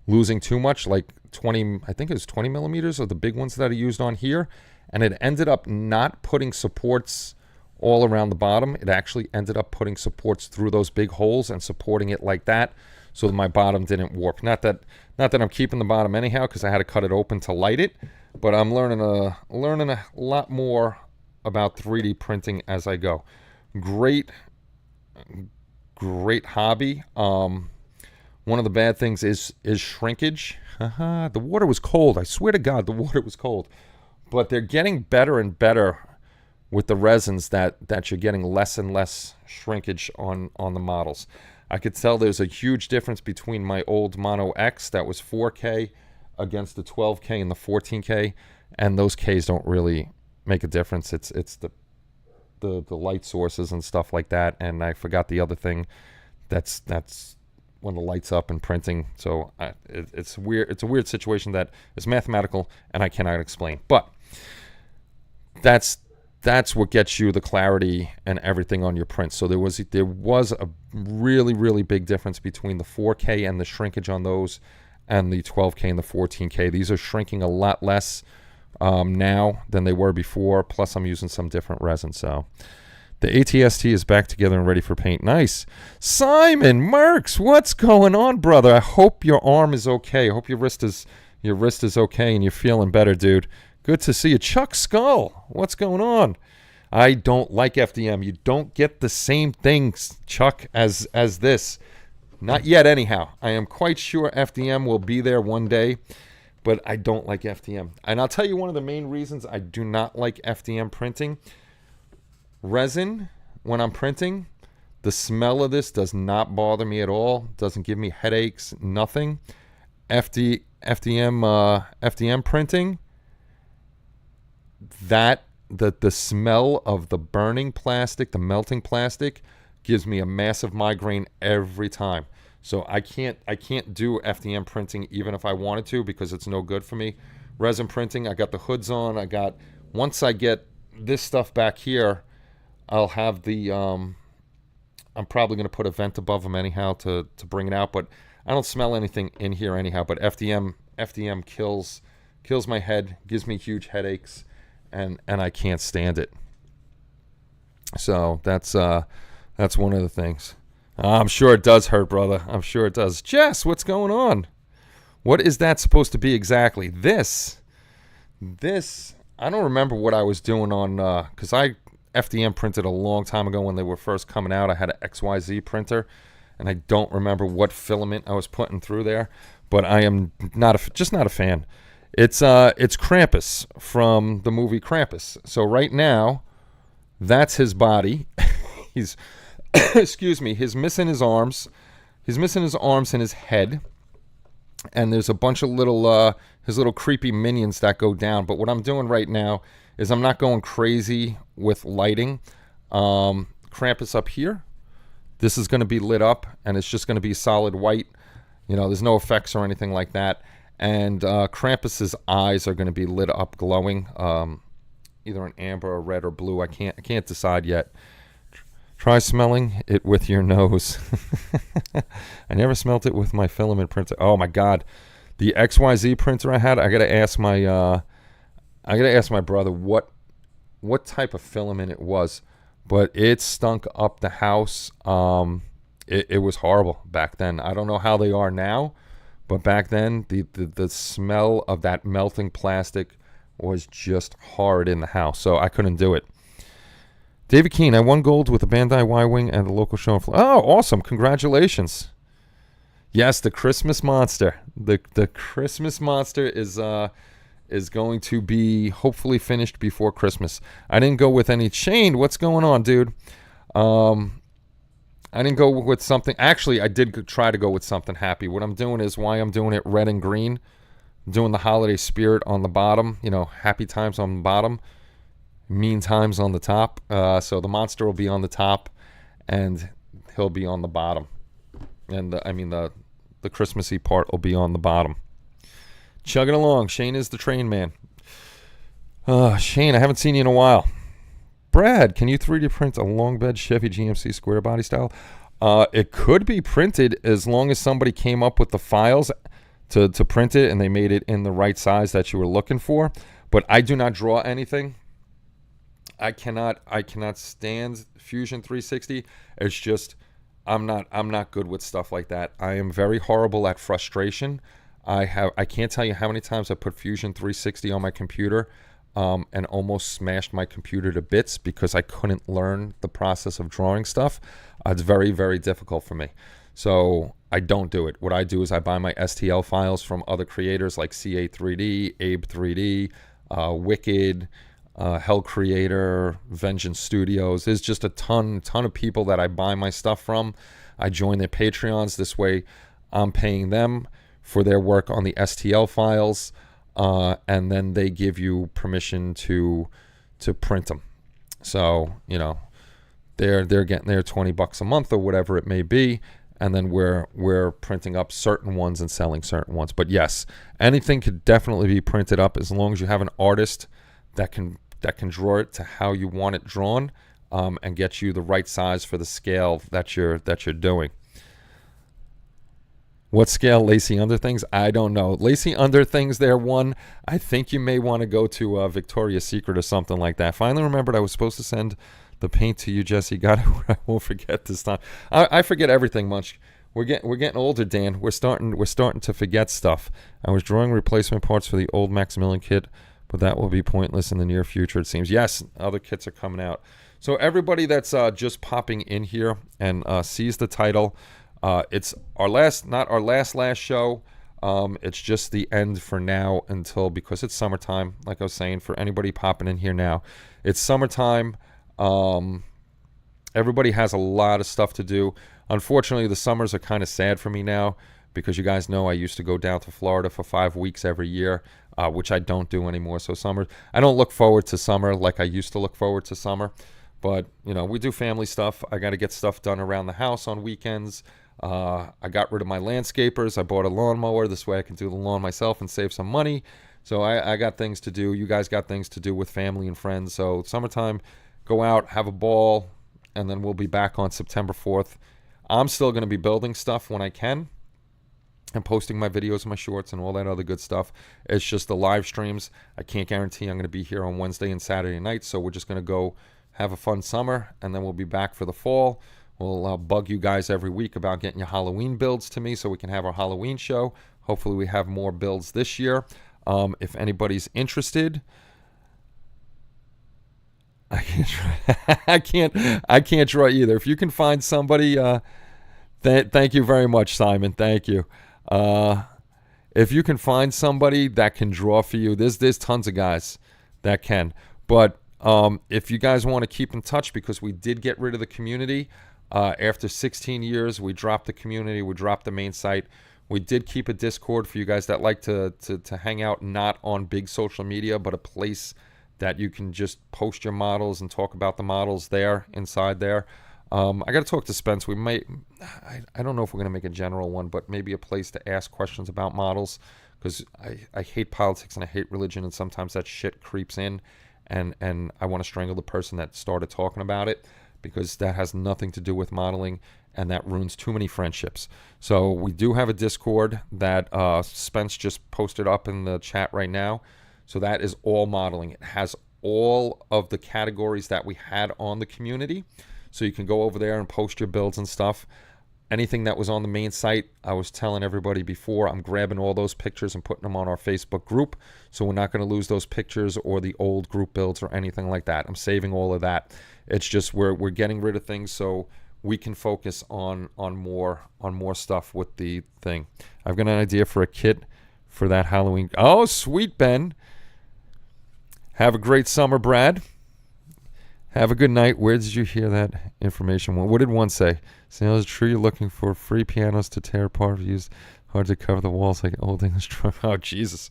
[SPEAKER 1] losing too much, like 20, I think it was 20 millimeters of the big ones that I used on here. And it ended up not putting supports all around the bottom. It actually ended up putting supports through those big holes and supporting it like that, so that my bottom didn't warp. Not that I'm keeping the bottom anyhow, because I had to cut it open to light it, but I'm learning a lot more about 3D printing as I go. Great hobby. One of the bad things is shrinkage. The water was cold. I swear to God, the water was cold. But they're getting better and better with the resins that you're getting less and less shrinkage on the models. I could tell there's a huge difference between my old Mono X that was 4K against the 12K and the 14K, and those Ks don't really make a difference. It's the light sources and stuff like that. And I forgot the other thing. That's when the light's up and printing. So it's weird. It's a weird situation that is mathematical and I cannot explain. But that's what gets you the clarity and everything on your prints. So there was a really, really big difference between the 4K and the shrinkage on those and the 12K and the 14K. These are shrinking a lot less now than they were before. Plus I'm using some different resin. So the ATST is back together and ready for paint. Nice. Simon Merks, what's going on, brother? I hope your arm is okay. I hope your wrist is okay and you're feeling better, dude. Good to see you. Chuck Skull, what's going on? I don't like FDM. You don't get the same things, Chuck, as this. Not yet, anyhow. I am quite sure FDM will be there one day, but I don't like FDM. And I'll tell you one of the main reasons I do not like FDM printing. Resin, when I'm printing, the smell of this does not bother me at all. Doesn't give me headaches, nothing. FDM printing, that the smell of the burning plastic, the melting plastic, gives me a massive migraine every time. So I can't do FDM printing even if I wanted to, because it's no good for me. Resin printing, I got the hoods on. Once I get this stuff back here, I'll have the I'm probably going to put a vent above them anyhow to bring it out, but I don't smell anything in here anyhow. But FDM kills my head, gives me huge headaches, and I can't stand it. So that's one of the things. I'm sure it does hurt, brother. I'm sure it does. Jess, what's going on? What is that supposed to be exactly? This, I don't remember what I was doing on, because I FDM printed a long time ago when they were first coming out. I had an XYZ printer, and I don't remember what filament I was putting through there, but I am just not a fan. It's Krampus from the movie Krampus. So right now, that's his body. He's excuse me, he's missing his arms. He's missing his arms and his head. And there's a bunch of his little creepy minions that go down. But what I'm doing right now is I'm not going crazy with lighting. Krampus up here. This is going to be lit up, and it's just going to be solid white. You know, there's no effects or anything like that. And Krampus's eyes are going to be lit up, glowing, either an amber or red or blue. I can't decide yet. Try smelling it with your nose. I never smelt it with my filament printer. Oh my God, the XYZ printer I had. I gotta ask my brother what type of filament it was. but it stunk up the house. It was horrible back then. I don't know how they are now, but back then the smell of that melting plastic was just horrid in the house, so I couldn't do it. David Keene, I won gold with the Bandai Y-Wing and the local show. Oh, awesome. Congratulations. Yes, the Christmas monster. The Christmas monster is going to be hopefully finished before Christmas. I didn't go with any. Shane, what's going on, dude? I didn't go with something. Actually, I did try to go with something happy. What I'm doing is why I'm doing it red and green. I'm doing the holiday spirit on the bottom. You know, happy times on the bottom. Mean times on the top. So the monster will be on the top and he'll be on the bottom. And the Christmassy part will be on the bottom. Chugging along. Shane is the train man. Shane, I haven't seen you in a while. Brad, can you 3D print a long bed Chevy GMC square body style? It could be printed as long as somebody came up with the files to print it and they made it in the right size that you were looking for. But I do not draw anything. I cannot stand Fusion 360. It's just I'm not good with stuff like that. I am very horrible at frustration. I can't tell you how many times I put Fusion 360 on my computer and almost smashed my computer to bits because I couldn't learn the process of drawing stuff. It's very, very difficult for me. So I don't do it. What I do is I buy my STL files from other creators like CA3D, Abe 3D, Wicked, Hell Creator, Vengeance Studios. There's just a ton of people that I buy my stuff from. I join their Patreons. This way I'm paying them for their work on the STL files, and then they give you permission to print them. So, you know, they're getting their $20 a month or whatever it may be, and then we're printing up certain ones and selling certain ones. But yes, anything could definitely be printed up as long as you have an artist that can draw it to how you want it drawn, and get you the right size for the scale that you're doing. What scale Lacy Underthings? I don't know. Lacy Underthings, they're one. I think you may want to go to Victoria's Secret or something like that. Finally remembered I was supposed to send the paint to you, Jesse. Got it. I won't forget this time. I forget everything much. We're getting older, Dan. We're starting to forget stuff. I was drawing replacement parts for the old Maximilian kit, but that will be pointless in the near future, it seems. Yes, other kits are coming out. So everybody that's just popping in here and sees the title, it's not our last show. It's just the end for now because it's summertime. Like I was saying, for anybody popping in here now, it's summertime. Everybody has a lot of stuff to do. Unfortunately, the summers are kind of sad for me now because you guys know I used to go down to Florida for 5 weeks every year, which I don't do anymore. So I don't look forward to summer like I used to look forward to summer. But, you know, we do family stuff. I got to get stuff done around the house on weekends. I got rid of my landscapers. I bought a lawnmower. This way I can do the lawn myself and save some money. So I got things to do. You guys got things to do with family and friends. So summertime, go out, have a ball, and then we'll be back on September 4th. I'm still going to be building stuff when I can and posting my videos, my shorts, and all that other good stuff. It's just the live streams. I can't guarantee I'm going to be here on Wednesday and Saturday night. So we're just going to go have a fun summer, and then we'll be back for the fall. We'll bug you guys every week about getting your Halloween builds to me so we can have our Halloween show. Hopefully we have more builds this year. If anybody's interested, I can't draw either. If you can find somebody, thank you very much, Simon. Thank you. If you can find somebody that can draw for you, there's tons of guys that can. But if you guys want to keep in touch, because we did get rid of the community. After 16 years, we dropped the community. We dropped the main site. We did keep a Discord for you guys that like to hang out, not on big social media, but a place that you can just post your models and talk about the models there, inside there. I got to talk to Spence. We might, I don't know if we're going to make a general one, but maybe a place to ask questions about models, because I hate politics and I hate religion, and sometimes that shit creeps in, and I want to strangle the person that started talking about it, because that has nothing to do with modeling, and that ruins too many friendships. So we do have a Discord that Spence just posted up in the chat right now. So that is all modeling. It has all of the categories that we had on the community. So you can go over there and post your builds and stuff. Anything that was on the main site, I was telling everybody before, I'm grabbing all those pictures and putting them on our Facebook group. So we're not going to lose those pictures or the old group builds or anything like that. I'm saving all of that. It's just we're getting rid of things so we can focus on more stuff with the thing. I've got an idea for a kit for that Halloween. Oh, sweet, Ben. Have a great summer, Brad. Have a good night. Where did you hear that information? What did one say? Saying, it's true you're looking for free pianos to tear apart, used hard to cover the walls like old English drum. Oh, Jesus.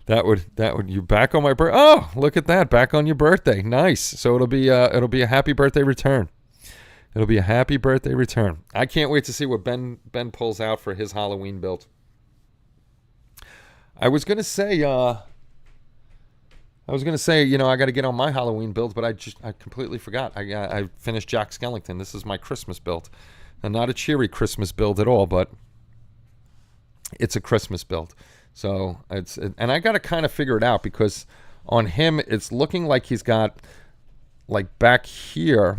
[SPEAKER 1] That would you back on my birthday. Oh, look at that. Back on your birthday. Nice. So it'll be a happy birthday return. It'll be a happy birthday return. I can't wait to see what Ben pulls out for his Halloween build. I was gonna say, you know, I got to get on my Halloween build, but I completely forgot. I finished Jack Skellington. This is my Christmas build, and not a cheery Christmas build at all, but it's a Christmas build. So and I got to kind of figure it out because on him it's looking like he's got like back here.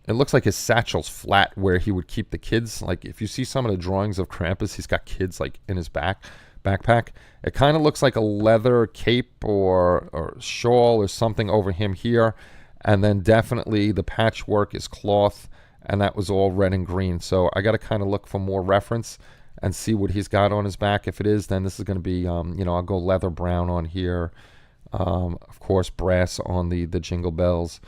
[SPEAKER 1] It looks like his satchel's flat where he would keep the kids. Like if you see some of the drawings of Krampus, he's got kids like in his backpack. It kind of looks like a leather cape or shawl or something over him here. And then definitely the patchwork is cloth, and that was all red and green. So I got to kind of look for more reference and see what he's got on his back. If it is, then this is going to be, you know, I'll go leather brown on here. Of course, brass on the jingle bells.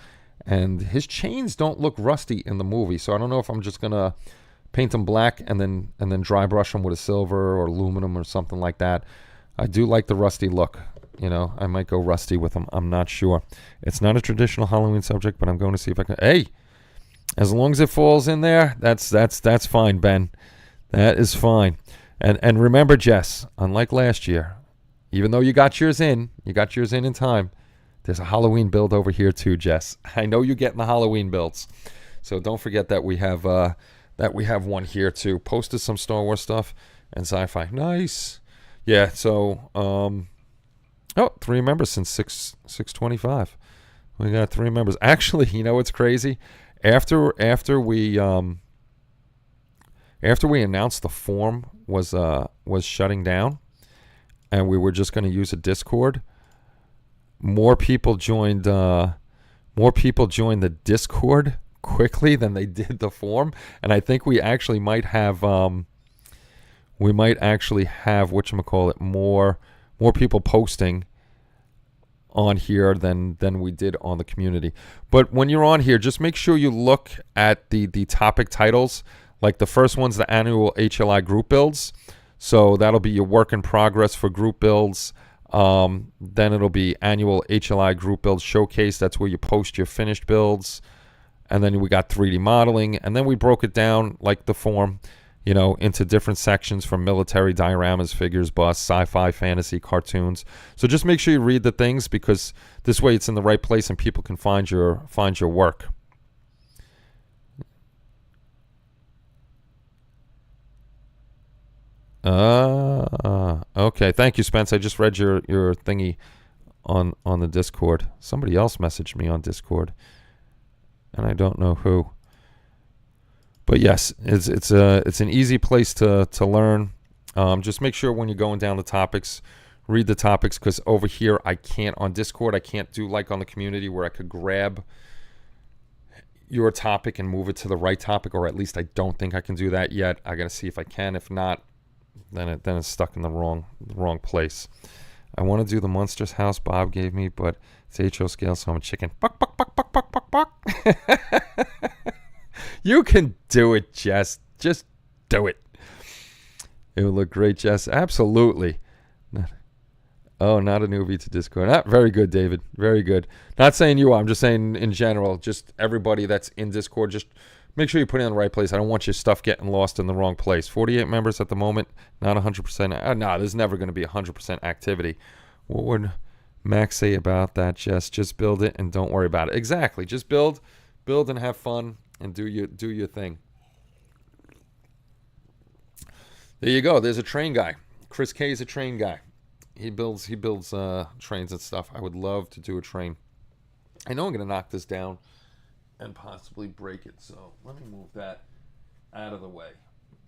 [SPEAKER 1] And his chains don't look rusty in the movie, so I don't know if I'm just gonna paint them black and then dry brush them with a silver or aluminum or something like that. I do like the rusty look. You know, I might go rusty with them. I'm not sure. It's not a traditional Halloween subject, but I'm going to see if I can. Hey, as long as it falls in there, that's fine, Ben. That is fine. And remember, Jess, unlike last year, even though you got yours in time. There's a Halloween build over here too, Jess. I know you're getting the Halloween builds, so don't forget that we have one here too. Posted some Star Wars stuff and sci-fi. Nice, yeah. So 3 members since 625. We got 3 members. Actually, you know what's crazy? After we announced the forum was shutting down, and we were just going to use a Discord. More people joined the Discord quickly than they did the forum, and I think we actually might have whatchamacallit, more people posting on here than we did on the community. But when you're on here, just make sure you look at the topic titles. Like the first one's the annual HLI group builds, so that'll be your work in progress for group builds. Then it'll be annual HLI group build showcase. That's where you post your finished builds. And then we got 3D modeling. And then we broke it down like the form, you know, into different sections from military dioramas, figures, busts, sci-fi, fantasy, cartoons. So just make sure you read the things, because this way it's in the right place and people can find your work. Okay. Thank you, Spence. I just read your thingy on the Discord. Somebody else messaged me on Discord, and I don't know who. But yes, it's an easy place to learn. Just make sure when you're going down the topics, read the topics, because over here on Discord I can't do like on the community where I could grab your topic and move it to the right topic, or at least I don't think I can do that yet. I gotta see if I can. If not, then it's stuck in the wrong place. I want to do the Monsters house Bob gave me, but it's HO scale, so I'm a chicken. Buck, buck, buck, buck, buck, buck, buck. You can do it, Jess. Just do it. It would look great, Jess. Absolutely. Not a newbie to Discord. Very good, David. Very good. Not saying you are. I'm just saying in general, just everybody that's in Discord, just make sure you put it in the right place. I don't want your stuff getting lost in the wrong place. 48 members at the moment, not 100%. No, there's never going to be 100% activity. What would Max say about that, Jess? Just build it and don't worry about it. Exactly. Just build and have fun and do your thing. There you go. There's a train guy. Chris K is a train guy. he builds trains and stuff. I would love to do a train. I know I'm gonna knock this down and possibly break it. So let me move that out of the way.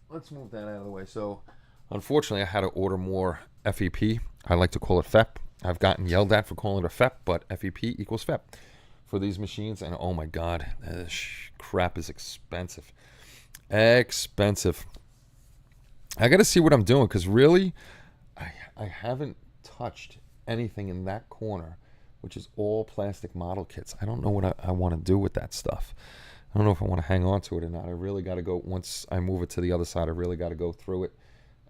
[SPEAKER 1] Let's move that out of the way. So unfortunately, I had to order more FEP. I like to call it FEP. I've gotten yelled at for calling it a FEP, but FEP equals FEP for these machines. And oh my God, this crap is expensive. Expensive. I got to see what I'm doing because really, I haven't touched anything in that corner, which is all plastic model kits. I don't know what I want to do with that stuff. I don't know if I want to hang on to it or not. I really got to go, once I move it to the other side, I really got to go through it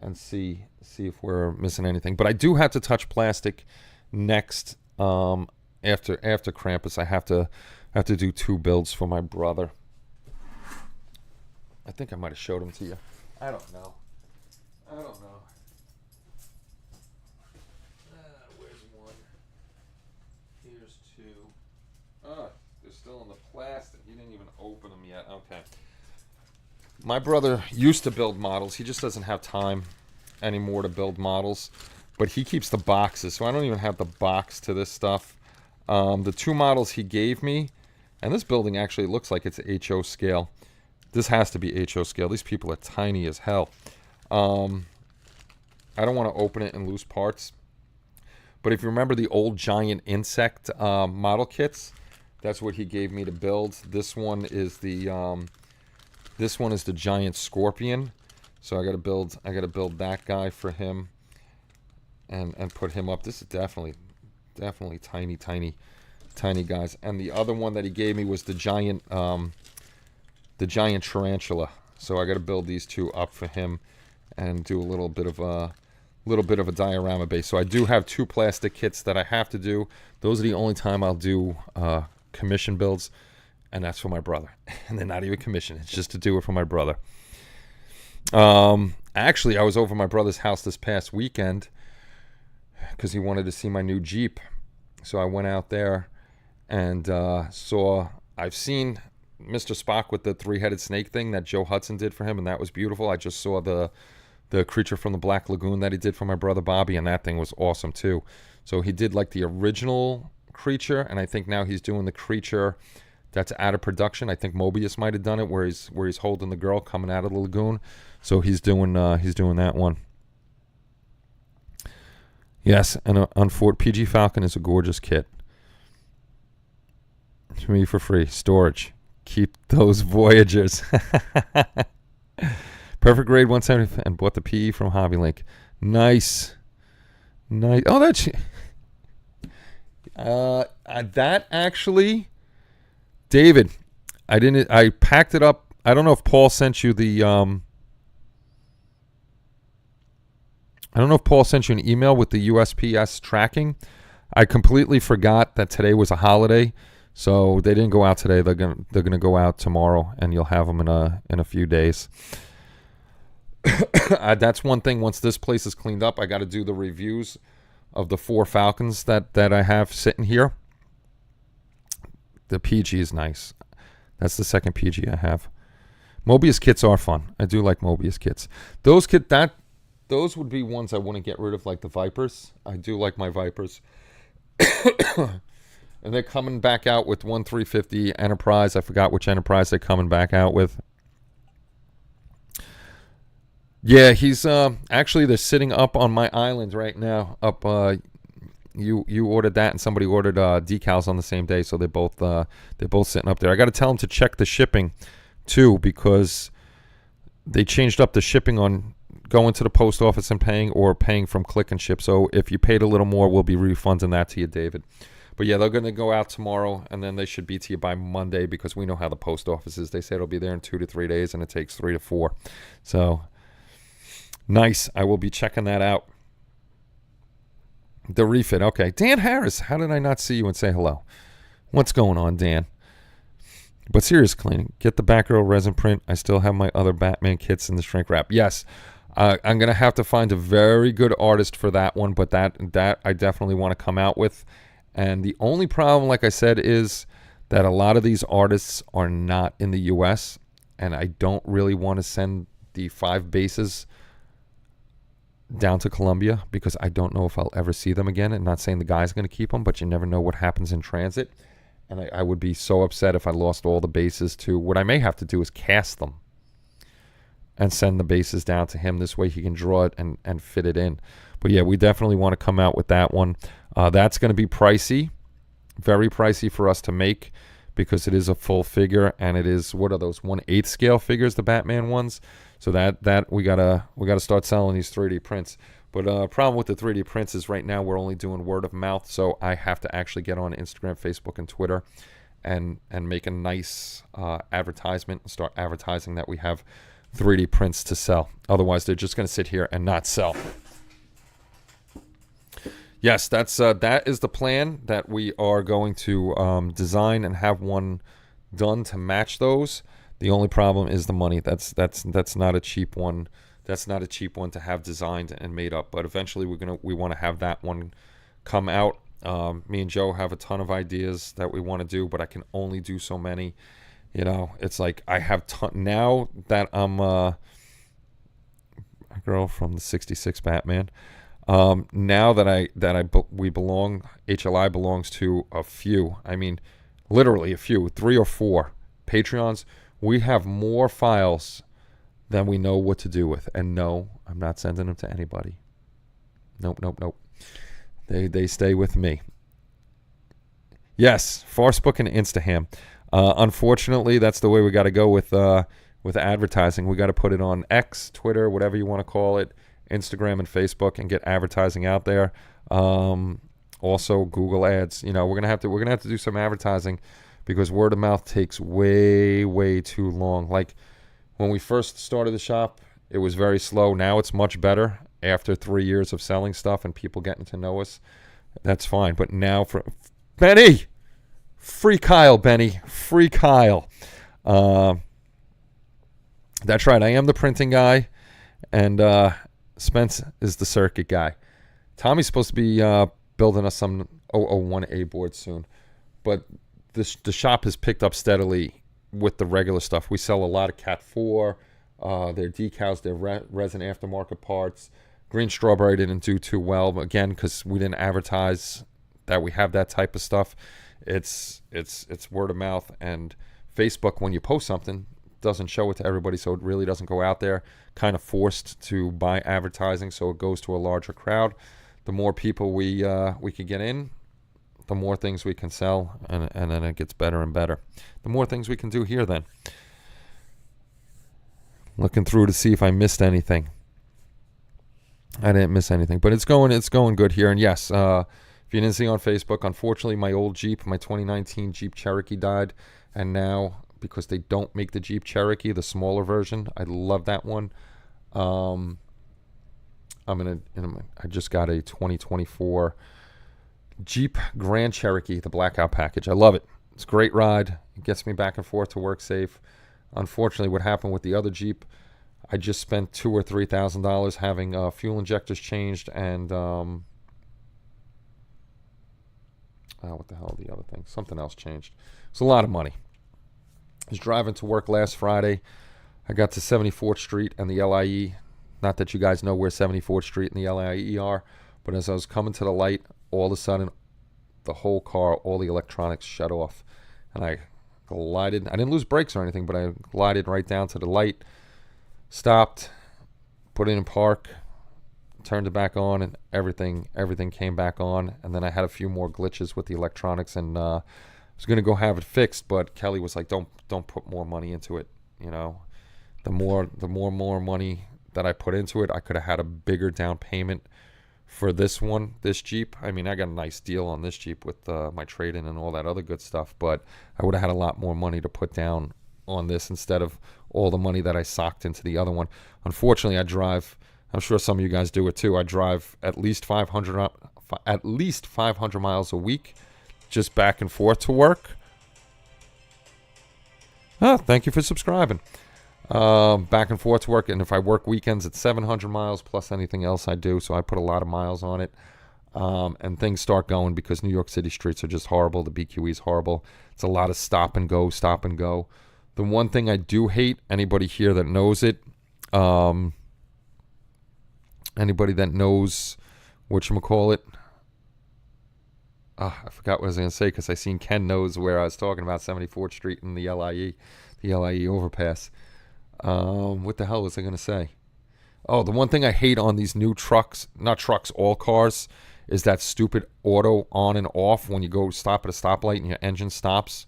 [SPEAKER 1] and see if we're missing anything. But I do have to touch plastic next. After Krampus, I have to do 2 builds for my brother. I think I might have showed them to you. I don't know. Where's one? Here's 2. They're still in the plastic. You didn't even open them yet. Okay. My brother used to build models. He just doesn't have time anymore to build models. But he keeps the boxes, so I don't even have the box to this stuff. The 2 models he gave me, and this building actually looks like it's HO scale. This has to be HO scale. These people are tiny as hell. I don't want to open it in loose parts. But if you remember the old giant insect model kits, that's what he gave me to build. This one is the giant scorpion. So I got to build that guy for him, and put him up. This is definitely tiny guys. And the other one that he gave me was the giant tarantula. So I got to build these 2 up for him and do a little bit of a diorama base. So I do have 2 plastic kits that I have to do. Those are the only time I'll do commission builds, and that's for my brother. And they're not even commission. It's just to do it for my brother. Actually, I was over my brother's house this past weekend because he wanted to see my new Jeep. So I went out there and saw. I've seen Mr. Spock with the 3-headed snake thing that Joe Hudson did for him, and that was beautiful. I just saw the creature from the Black Lagoon that he did for my brother Bobby, and that thing was awesome too. So he did like the original creature, and I think now he's doing the creature that's out of production. I think Mobius might have done it, where he's holding the girl coming out of the lagoon. So he's doing that one. Yes, and on Fort PG Falcon is a gorgeous kit. To me for free. Storage. Keep those Voyagers. Perfect grade 170, and bought the PE from Hobby Link. Nice. Oh, that's that actually, David. I packed it up. I don't know if Paul sent you the I don't know if Paul sent you an email with the USPS tracking. I completely forgot that today was a holiday, so they didn't go out today. They're gonna go out tomorrow, and you'll have them in a few days. That's one thing. Once this place is cleaned up, I got to do the reviews of the 4 Falcons that I have sitting here. The PG is nice. That's the second PG I have. Mobius kits are fun. I do like Mobius kits. Those would be ones I wouldn't get rid of, like the Vipers. I do like my Vipers. And they're coming back out with 1350 Enterprise. I forgot which Enterprise they're coming back out with. Yeah, he's actually they're sitting up on my island right now. Up, you ordered that, and somebody ordered decals on the same day, so they're both sitting up there. I got to tell them to check the shipping too, because they changed up the shipping on going to the post office and paying from Click and Ship. So if you paid a little more, we'll be refunding that to you, David. But yeah, they're going to go out tomorrow, and then they should be to you by Monday, because we know how the post office is. They say it'll be there in 2 to 3 days, and it takes 3 to 4. So nice. I will be checking that out. The refit. Okay. Dan Harris. How did I not see you and say hello? What's going on, Dan? But serious cleaning. Get the Batgirl resin print. I still have my other Batman kits in the shrink wrap. Yes. I'm going to have to find a very good artist for that one, but that I definitely want to come out with. And the only problem, like I said, is that a lot of these artists are not in the U.S., and I don't really want to send the 5 bases down to Colombia because I don't know if I'll ever see them again. And not saying the guy's going to keep them, but you never know what happens in transit. And I would be so upset if I lost all the bases to what I may have to do is cast them and send the bases down to him. This way he can draw it and fit it in. But yeah, we definitely want to come out with that one. That's going to be pricey, very pricey for us to make because it is a full figure and it is, what are those 1/8 scale figures, the Batman ones? So that we gotta start selling these 3D prints. But problem with the 3D prints is right now we're only doing word of mouth, so I have to actually get on Instagram, Facebook, and Twitter and make a nice advertisement and start advertising that we have 3D prints to sell. Otherwise, they're just going to sit here and not sell. Yes, that is the plan, that we are going to design and have one done to match those. The only problem is the money. That's not a cheap one. That's not a cheap one to have designed and made up. But eventually we want to have that one come out. Me and Joe have a ton of ideas that we want to do, but I can only do so many. You know, it's like I have now that I'm a girl from the '66 Batman. Now that we belong, HLI belongs to a few. I mean, literally a few, 3 or 4 Patreons. We have more files than we know what to do with. And no, I'm not sending them to anybody. Nope. They stay with me. Yes, Farcebook and Instaham. Unfortunately, that's the way we got to go with advertising. We got to put it on X, Twitter, whatever you want to call it, Instagram and Facebook, and get advertising out there. Also, Google Ads. You know, we're gonna have to do some advertising because word of mouth takes way too long. Like when we first started the shop, it was very slow. Now it's much better after 3 years of selling stuff and people getting to know us. That's fine. But now for Benny. Free Kyle, Benny. Free Kyle. That's right. I am the printing guy, and Spence is the circuit guy. Tommy's supposed to be building us some 001A board soon, but the shop has picked up steadily with the regular stuff. We sell a lot of Cat 4, their decals, their resin aftermarket parts. Green Strawberry didn't do too well, again, because we didn't advertise that we have that type of stuff. It's word of mouth, and Facebook, when you post something, doesn't show it to everybody, so it really doesn't go out there. Kind of forced to buy advertising, so it goes to a larger crowd. The more people we can get in, the more things we can sell, and then it gets better and better. The more things we can do here, then. Looking through to see if I missed anything. I didn't miss anything, but it's going good here. And yes, if you didn't see on Facebook, unfortunately, my old Jeep, my 2019 Jeep Cherokee died, and now because they don't make the Jeep Cherokee, the smaller version, I love that one. I just got a 2024 Jeep Grand Cherokee, the blackout package. I love it. It's a great ride. It gets me back and forth to work safe. Unfortunately, what happened with the other Jeep, I just spent $2,000 or $3,000 having fuel injectors changed and what the hell the other thing? Something else changed. It's a lot of money. I was driving to work last Friday. I got to 74th Street and the LIE. Not that you guys know where 74th Street and the LIE are, but as I was coming to the light, all of a sudden, the whole car, all the electronics shut off. And I glided. I didn't lose brakes or anything, but I glided right down to the light, stopped, put it in park, turned it back on, and everything came back on. And then I had a few more glitches with the electronics, and I was going to go have it fixed, but Kelly was like, don't put more money into it. You know, the more money that I put into it, I could have had a bigger down payment for this Jeep. I mean, I got a nice deal on this Jeep with my trade-in and all that other good stuff, but I would have had a lot more money to put down on this instead of all the money that I socked into the other one. Unfortunately, I drive, I'm sure some of you guys do it too, I drive at least 500 miles a week just back and forth to work. Thank you for subscribing. Back and forth to work, and if I work weekends, it's 700 miles plus anything else I do, so I put a lot of miles on it. And things start going because New York City streets are just horrible. The BQE is horrible. It's a lot of stop and go. The one thing I do hate, anybody here that knows it, Anybody that knows whatchamacallit, I forgot what I was going to say because I seen Ken knows where I was talking about, 74th Street and the LIE overpass. What the hell was I going to say? Oh, the one thing I hate on these new trucks, not trucks, all cars, is that stupid auto on and off when you go stop at a stoplight and your engine stops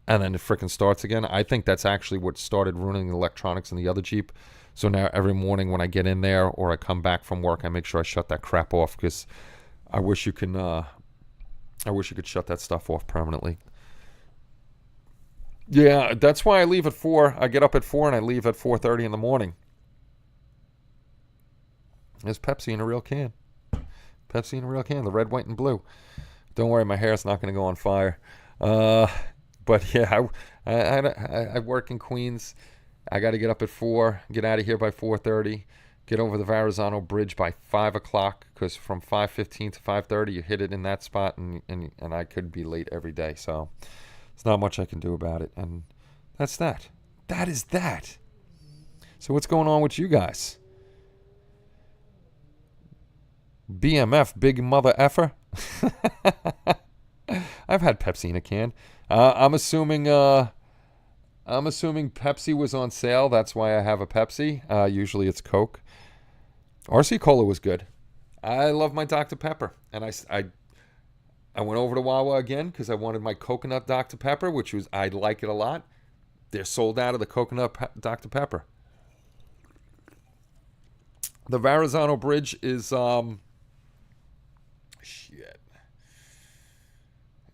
[SPEAKER 1] and then it freaking starts again. I think that's actually what started ruining the electronics in the other Jeep. So now every morning when I get in there or I come back from work, I make sure I shut that crap off because I wish you could shut that stuff off permanently. Yeah, that's why I leave at 4. I get up at 4 and I leave at 4:30 in the morning. There's Pepsi in a real can. Pepsi in a real can, the red, white, and blue. Don't worry, my hair's not going to go on fire. But yeah, I work in Queens. I got to get up at 4, get out of here by 4:30, get over the Verrazano Bridge by 5 o'clock, because from 5:15 to 5:30, you hit it in that spot, and I could be late every day. So there's not much I can do about it. And that's that. That is that. So what's going on with you guys? BMF, big mother effer. I've had Pepsi in a can. I'm assuming Pepsi was on sale. That's why I have a Pepsi. Usually it's Coke. RC Cola was good. I love my Dr. Pepper. And I went over to Wawa again because I wanted my coconut Dr. Pepper, I like it a lot. They're sold out of the coconut Dr. Pepper. The Verrazano Bridge is shit.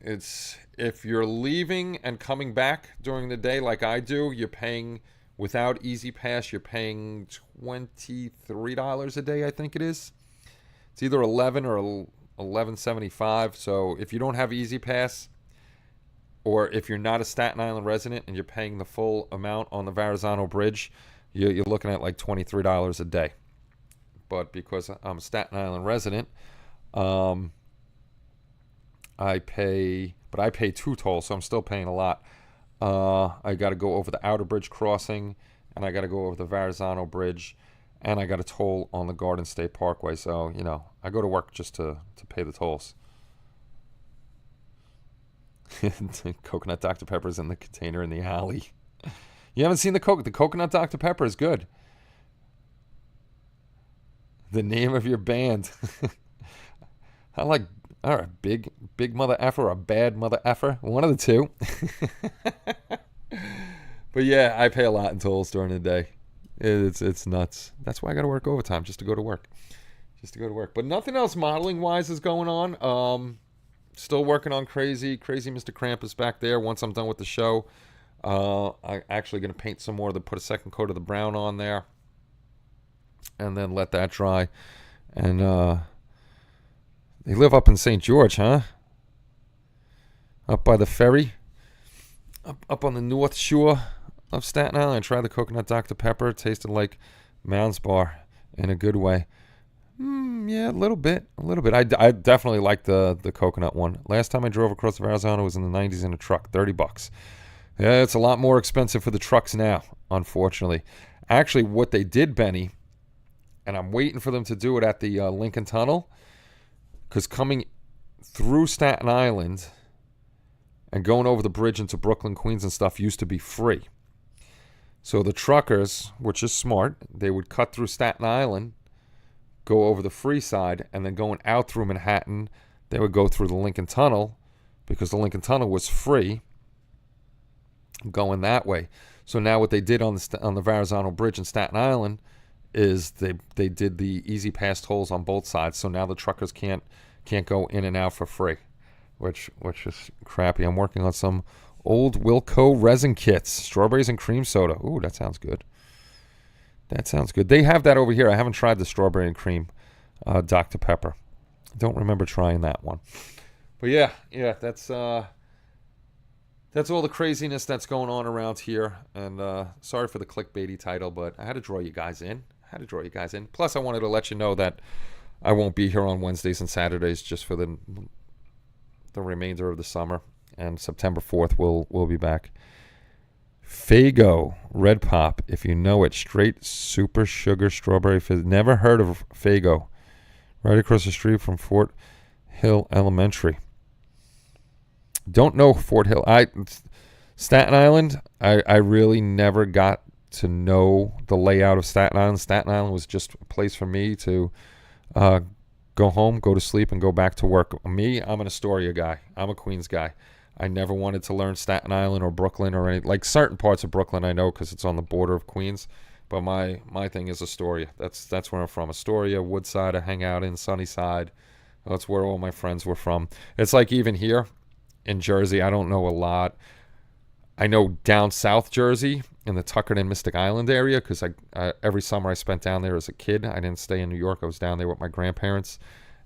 [SPEAKER 1] It's, if you're leaving and coming back during the day like I do, you're paying, without Easy Pass, you're paying $23 a day, I think it is. It's either 11 or $11.75. So if you don't have Easy Pass, or if you're not a Staten Island resident and you're paying the full amount on the Verrazano Bridge, you're looking at like $23 a day. But because I'm a Staten Island resident, I pay 2 tolls, so I'm still paying a lot. I got to go over the Outer Bridge crossing, and I got to go over the Verrazano Bridge, and I got a toll on the Garden State Parkway. So, I go to work just to pay the tolls. Coconut Dr. Pepper's in the container in the alley. You haven't seen the coconut Dr. Pepper is good. The name of your band. I like, all right, big mother effer or a bad mother effer. One of the two. But yeah, I pay a lot in tolls during the day. It's nuts. That's why I got to work overtime, just to go to work. But nothing else modeling wise is going on. Still working on crazy Mr. Krampus back there. Once I'm done with the show, I'm actually going to paint some more, to put a second coat of the brown on there, and then let that dry. And they live up in St. George, huh? Up by the ferry, up on the North Shore of Staten Island. I tried the coconut Dr. Pepper. It tasted like Mounds Bar in a good way. Yeah, a little bit. I definitely like the coconut one. Last time I drove across the Verrazano was in the 90s in a truck, $30. Yeah, it's a lot more expensive for the trucks now, unfortunately. Actually, what they did, Benny, and I'm waiting for them to do it at the Lincoln Tunnel, because coming through Staten Island and going over the bridge into Brooklyn, Queens and stuff used to be free. So the truckers, which is smart, they would cut through Staten Island, go over the free side, and then going out through Manhattan, they would go through the Lincoln Tunnel, because the Lincoln Tunnel was free going that way. So now what they did on the Verrazano Bridge in Staten Island is they did the Easy Pass tolls on both sides. So now the truckers can't go in and out for free, which is crappy. I'm working on some old Wilco resin kits, strawberries and cream soda. Ooh, that sounds good. They have that over here. I haven't tried the strawberry and cream Dr. Pepper. Don't remember trying that one. But yeah, that's all the craziness that's going on around here. And sorry for the clickbaity title, but I had to draw you guys in. Plus, I wanted to let you know that I won't be here on Wednesdays and Saturdays just for the remainder of the summer. And September 4th, we'll be back. Faygo Red Pop, if you know it. Straight super sugar strawberry fizz. Never heard of Faygo. Right across the street from Fort Hill Elementary. Don't know Fort Hill. Staten Island, I really never got to know the layout of Staten Island. Staten Island was just a place for me to go home, go to sleep, and go back to work. Me, I'm an Astoria guy. I'm a Queens guy. I never wanted to learn Staten Island or Brooklyn or any, like certain parts of Brooklyn I know because it's on the border of Queens. But my thing is Astoria. That's where I'm from. Astoria, Woodside, I hang out in, Sunnyside. That's where all my friends were from. It's like even here in Jersey, I don't know a lot. I know down South Jersey in the Tuckerton, Mystic Island area because I every summer I spent down there as a kid. I didn't stay in New York. I was down there with my grandparents.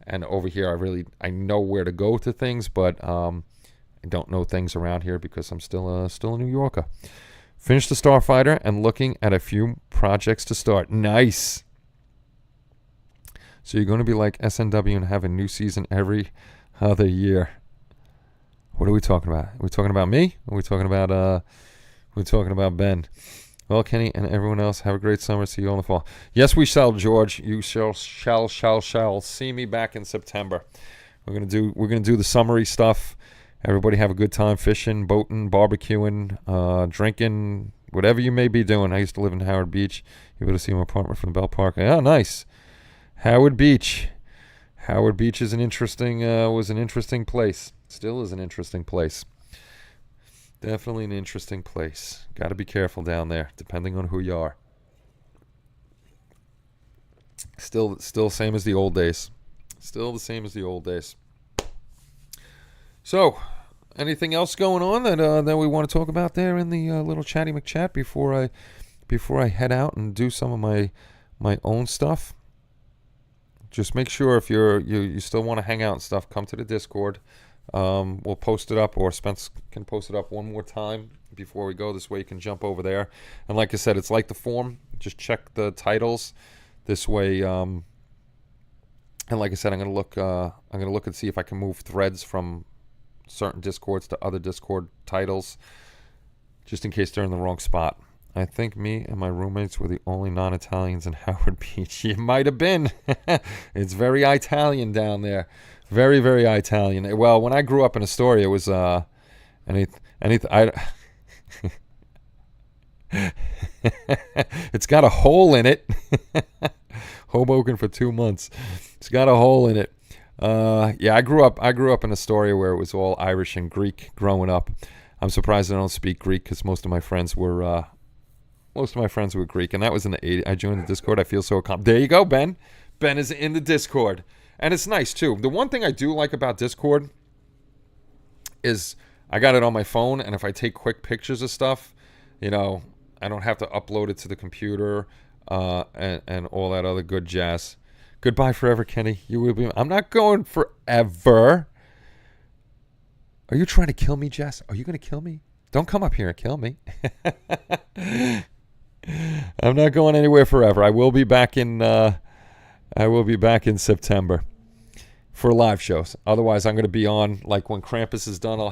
[SPEAKER 1] And over here, I know where to go to things, but I don't know things around here because I'm still a New Yorker. Finished the Starfighter and looking at a few projects to start. Nice. So you're going to be like SNW and have a new season every other year. What are we talking about? Are we talking about me? Or are we talking about Ben? Well, Kenny and everyone else, have a great summer. See you all in the fall. Yes, we shall, George. You shall see me back in September. We're gonna do the summery stuff. Everybody have a good time fishing, boating, barbecuing, drinking, whatever you may be doing. I used to live in Howard Beach. You would have seen my apartment from the Bell Park. Oh, nice. Howard Beach. Howard Beach is was an interesting place. Still is an interesting place. Definitely an interesting place. Got to be careful down there, depending on who you are. Still same as the old days. Still the same as the old days. So, anything else going on that we want to talk about there in the little chatty McChat before I head out and do some of my own stuff? Just make sure if you still want to hang out and stuff, come to the Discord. We'll post it up, or Spence can post it up one more time before we go. This way you can jump over there. And like I said, it's like the form. Just check the titles. This way, and like I said, I'm gonna look and see if I can move threads from certain Discords to other Discord titles, just in case they're in the wrong spot. I think me and my roommates were the only non-Italians in Howard Beach. You might have been. It's very Italian down there. Very, very Italian. Well, when I grew up in Astoria, it was it's got a hole in it. Hoboken for 2 months. It's got a hole in it. Yeah, I grew up in Astoria where it was all Irish and Greek growing up. I'm surprised I don't speak Greek because most of my friends were Greek, and that was in the 80s. I joined the Discord. I feel so accomplished. There you go, Ben. Ben is in the Discord. And it's nice, too. The one thing I do like about Discord is I got it on my phone, and if I take quick pictures of stuff, I don't have to upload it to the computer and all that other good jazz. Goodbye forever, Kenny. You will be. I'm not going forever. Are you trying to kill me, Jess? Are you going to kill me? Don't come up here and kill me. I'm not going anywhere forever. I will be back in September for live shows. Otherwise, I'm going to be on, like when Krampus is done, I'll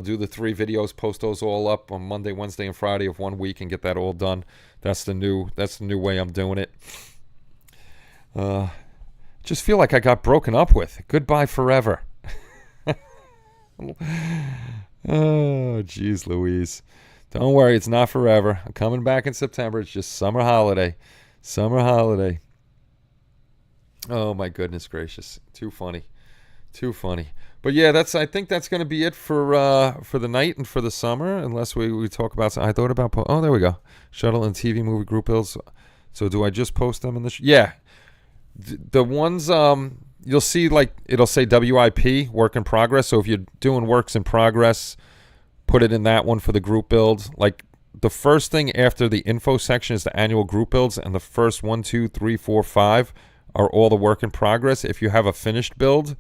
[SPEAKER 1] do the 3 videos, post those all up on Monday, Wednesday, and Friday of 1 week and get that all done. That's the new way I'm doing it. Just feel like I got broken up with. Goodbye forever. Oh, geez, Louise. Don't worry, it's not forever. I'm coming back in September. It's just summer holiday. Summer holiday. Oh, my goodness gracious. Too funny. But yeah, I think that's going to be it for the night and for the summer, unless we talk about something. I thought about, there we go. Shuttle and TV movie group builds. So do I just post them in the yeah. The ones, you'll see, like, it'll say WIP, work in progress. So if you're doing works in progress, put it in that one for the group build. Like, the first thing after the info section is the annual group builds, and the first 1, 2, 3, 4, 5 are all the work in progress. If you have a finished build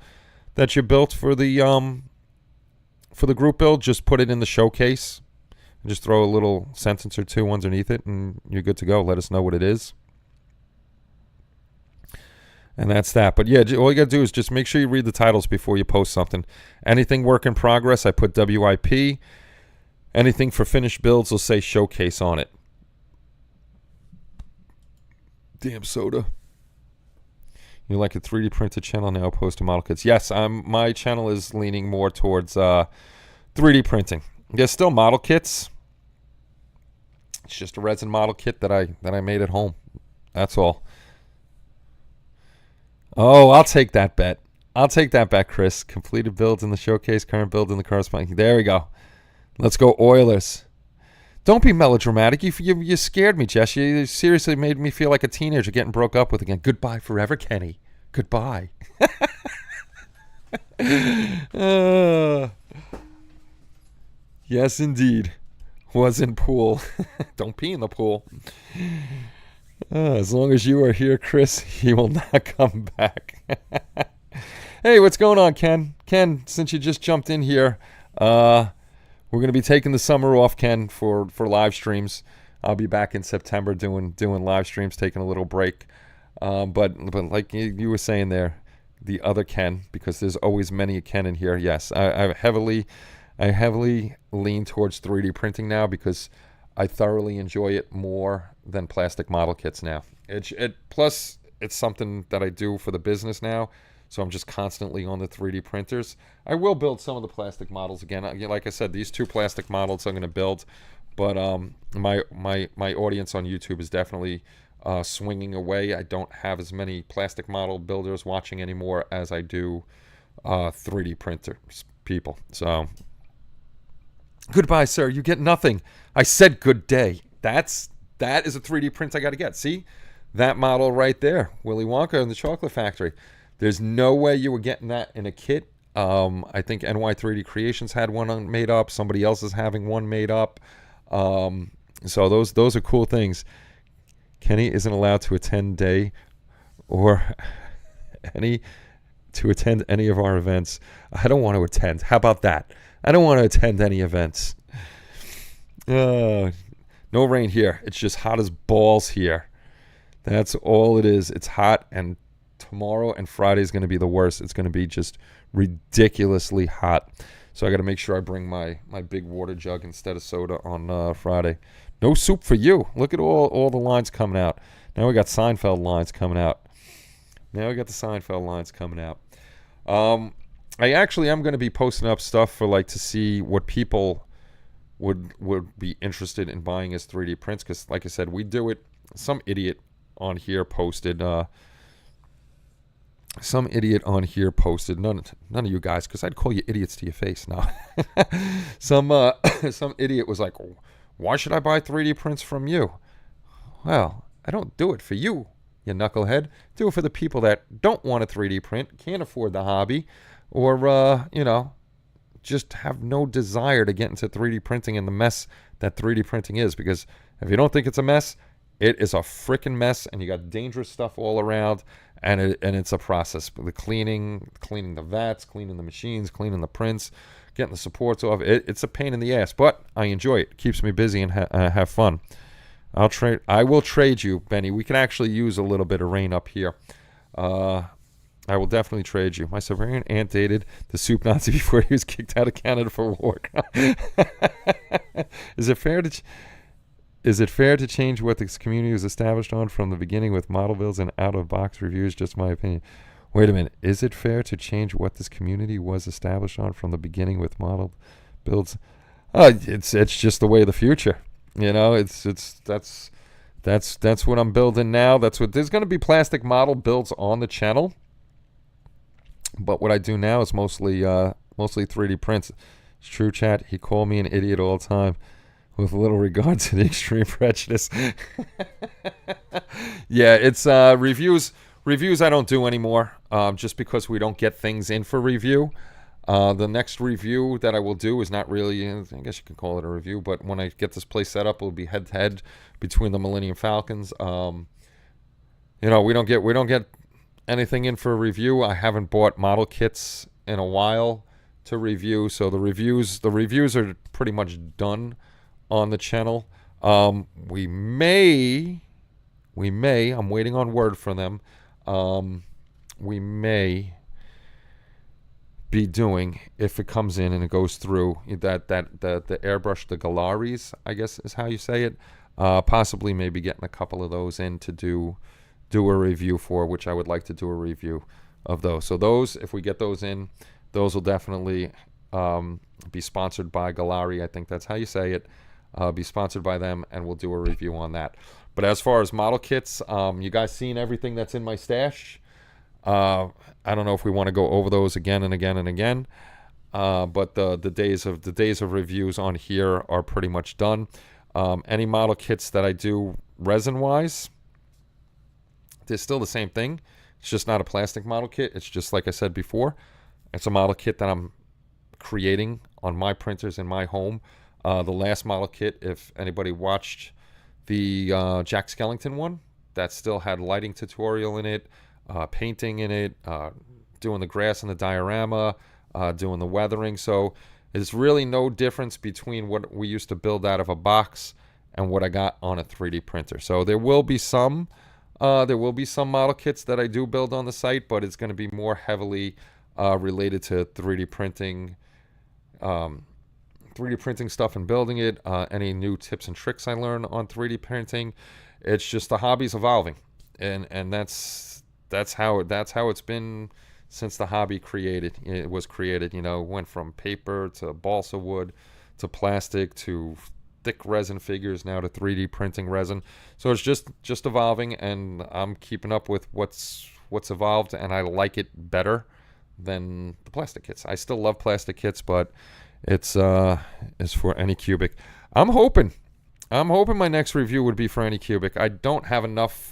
[SPEAKER 1] that you built for the group build, just put it in the showcase and just throw a little sentence or two underneath it, and you're good to go. Let us know what it is. And that's that. But yeah, all you got to do is just make sure you read the titles before you post something. Anything work in progress, I put WIP. Anything for finished builds will say showcase on it. Damn soda. You like a 3D printed channel now opposed to model kits? Yes, my channel is leaning more towards 3D printing. There's still model kits. It's just a resin model kit that I made at home. That's all. Oh, I'll take that bet. I'll take that bet, Chris. Completed builds in the showcase, current build in the corresponding. There we go. Let's go Oilers. Don't be melodramatic. You scared me, Jess. You seriously made me feel like a teenager getting broke up with again. Goodbye forever, Kenny. Goodbye. Yes, indeed. Was in pool. Don't pee in the pool. As long as you are here, Chris, he will not come back. Hey, what's going on, Ken? Ken, since you just jumped in here, we're going to be taking the summer off, Ken, for live streams. I'll be back in September doing live streams, taking a little break. But like you were saying there, the other Ken, because there's always many a Ken in here. Yes, I heavily lean towards 3D printing now because I thoroughly enjoy it more than plastic model kits now. Plus, it's something that I do for the business now. So I'm just constantly on the 3D printers. I will build some of the plastic models again. Like I said, these 2 plastic models I'm going to build, but my audience on YouTube is definitely swinging away. I don't have as many plastic model builders watching anymore as I do 3D printers people. So goodbye, sir. You get nothing. I said good day. That is a 3D print I got to get. See that model right there, Willy Wonka and the Chocolate Factory. There's no way you were getting that in a kit. I think NY3D Creations had one made up. Somebody else is having one made up. So those are cool things. Kenny isn't allowed to attend or attend any of our events. I don't want to attend. How about that? I don't want to attend any events. No rain here. It's just hot as balls here. That's all it is. It's hot, and tomorrow and Friday is going to be the worst. It's going to be just ridiculously hot. So I got to make sure I bring my big water jug instead of soda on Friday. No soup for you. Look at all the lines coming out. Now we got Seinfeld lines coming out. I actually am going to be posting up stuff for to see what people would be interested in buying as 3D prints, because like I said, we do it. Some idiot on here posted none of you guys, because I'd call you idiots to your face now. some idiot was like, why should I buy 3D prints from you? Well, I don't do it for you knucklehead. Do it for the people that don't want a 3D print, can't afford the hobby, or just have no desire to get into 3D printing and the mess that 3D printing is. Because if you don't think it's a mess, it is a freaking mess, and you got dangerous stuff all around, and it's a process. The cleaning the vats, cleaning the machines, cleaning the prints, getting the supports off. It's a pain in the ass, but I enjoy it. It keeps me busy and have fun. I will trade you, Benny. We can actually use a little bit of rain up here. I will definitely trade you. My Siberian aunt dated the soup Nazi before he was kicked out of Canada for war. Is it fair to change what this community was established on from the beginning with model builds and out-of-box reviews? Just my opinion. Wait a minute. Is it fair to change what this community was established on from the beginning with model builds? It's just the way of the future. That's what I'm building now. There's going to be plastic model builds on the channel, but what I do now is mostly 3D prints. It's true, chat. He called me an idiot all the time, with little regard to the extreme prejudice. Yeah, it's reviews. Reviews I don't do anymore, just because we don't get things in for review. The next review that I will do is not really, I guess you can call it a review, but when I get this place set up, it'll be head-to-head between the Millennium Falcons. We don't get anything in for a review. I haven't bought model kits in a while to review, so the reviews are pretty much done on the channel. We may, I'm waiting on word from them. We may be doing if it comes in and it goes through the airbrush, the galleries, I guess is how you say it. Possibly maybe getting a couple of those in to do a review for, which I would like to do a review of those. So those, if we get those in, those will definitely be sponsored by Gallery. I think that's how you say it. Be sponsored by them, and we'll do a review on that. But as far as model kits, you guys seen everything that's in my stash. I don't know if we want to go over those again and again and again. But the days of reviews on here are pretty much done. Any model kits that I do resin wise, they're still the same thing. It's just not a plastic model kit. It's just, like I said before, it's a model kit that I'm creating on my printers in my home. The last model kit, if anybody watched the Jack Skellington one, that still had lighting tutorial in it, painting in it, doing the grass and the diorama, doing the weathering. So there's really no difference between what we used to build out of a box and what I got on a 3D printer. So there will be some model kits that I do build on the site, but it's going to be more heavily related to 3D printing, 3D printing stuff and building it. Any new tips and tricks I learn on 3D printing. It's just the hobby's evolving, and that's how it's been since the hobby was created. You know, went from paper to balsa wood to plastic to thick resin figures, now to 3D printing resin. So it's just evolving, and I'm keeping up with what's evolved, and I like it better than the plastic kits. I still love plastic kits, but it's for Anycubic. I'm hoping my next review would be for Anycubic. I don't have enough,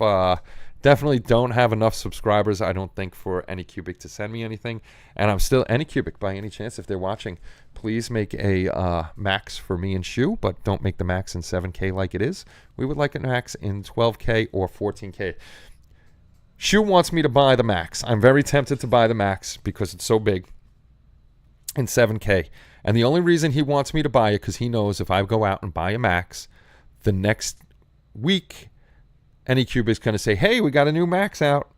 [SPEAKER 1] definitely don't have enough subscribers, I don't think, for Anycubic to send me anything. And I'm still Anycubic, by any chance, if they're watching, please make a max for me and Shu, but don't make the max in 7K like it is. We would like a max in 12K or 14K. Shu wants me to buy the max. I'm very tempted to buy the max because it's so big in 7K. And the only reason he wants me to buy it, because he knows if I go out and buy a max, the next week, Anycube is going to say, hey, we got a new max out.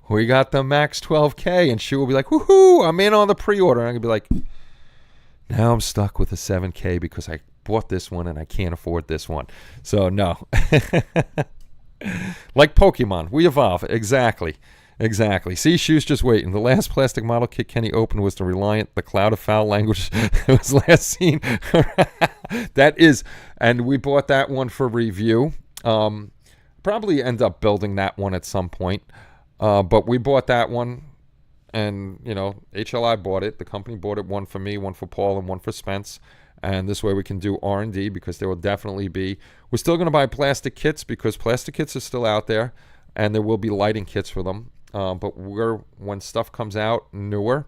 [SPEAKER 1] We got the max 12K. And Shu will be like, woohoo, I'm in on the pre-order. And I'm going to be like, now I'm stuck with a 7K because I bought this one and I can't afford this one. So, no. Like Pokemon, we evolve. Exactly. See, Shu's just waiting. The last plastic model kit Kenny opened was the Reliant, the Cloud of Foul Language. It was last seen. That is, and we bought that one for review. Probably end up building that one at some point. But we bought that one, and, you know, HLI bought it. The company bought it, one for me, one for Paul, and one for Spence. And this way we can do R&D, because there will definitely be... We're still going to buy plastic kits, because plastic kits are still out there, and there will be lighting kits for them. But when stuff comes out newer,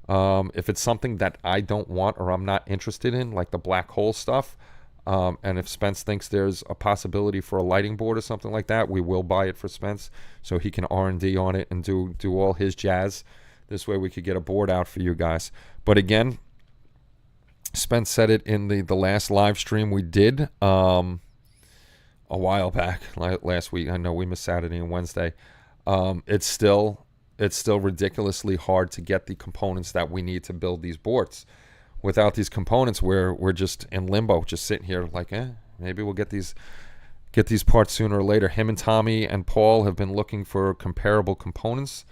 [SPEAKER 1] if it's something that I don't want or I'm not interested in, like the black hole stuff, and if Spence thinks there's a possibility for a lighting board or something like that, we will buy it for Spence so he can R&D on it and do all his jazz. This way we could get a board out for you guys. But again, Spence said it in the last live stream we did a while back, last week. I know we missed Saturday and Wednesday. It's still ridiculously hard to get the components that we need to build these boards. Without these components, we're just in limbo, just sitting here like, maybe we'll get these parts sooner or later. Him and Tommy and Paul have been looking for comparable components.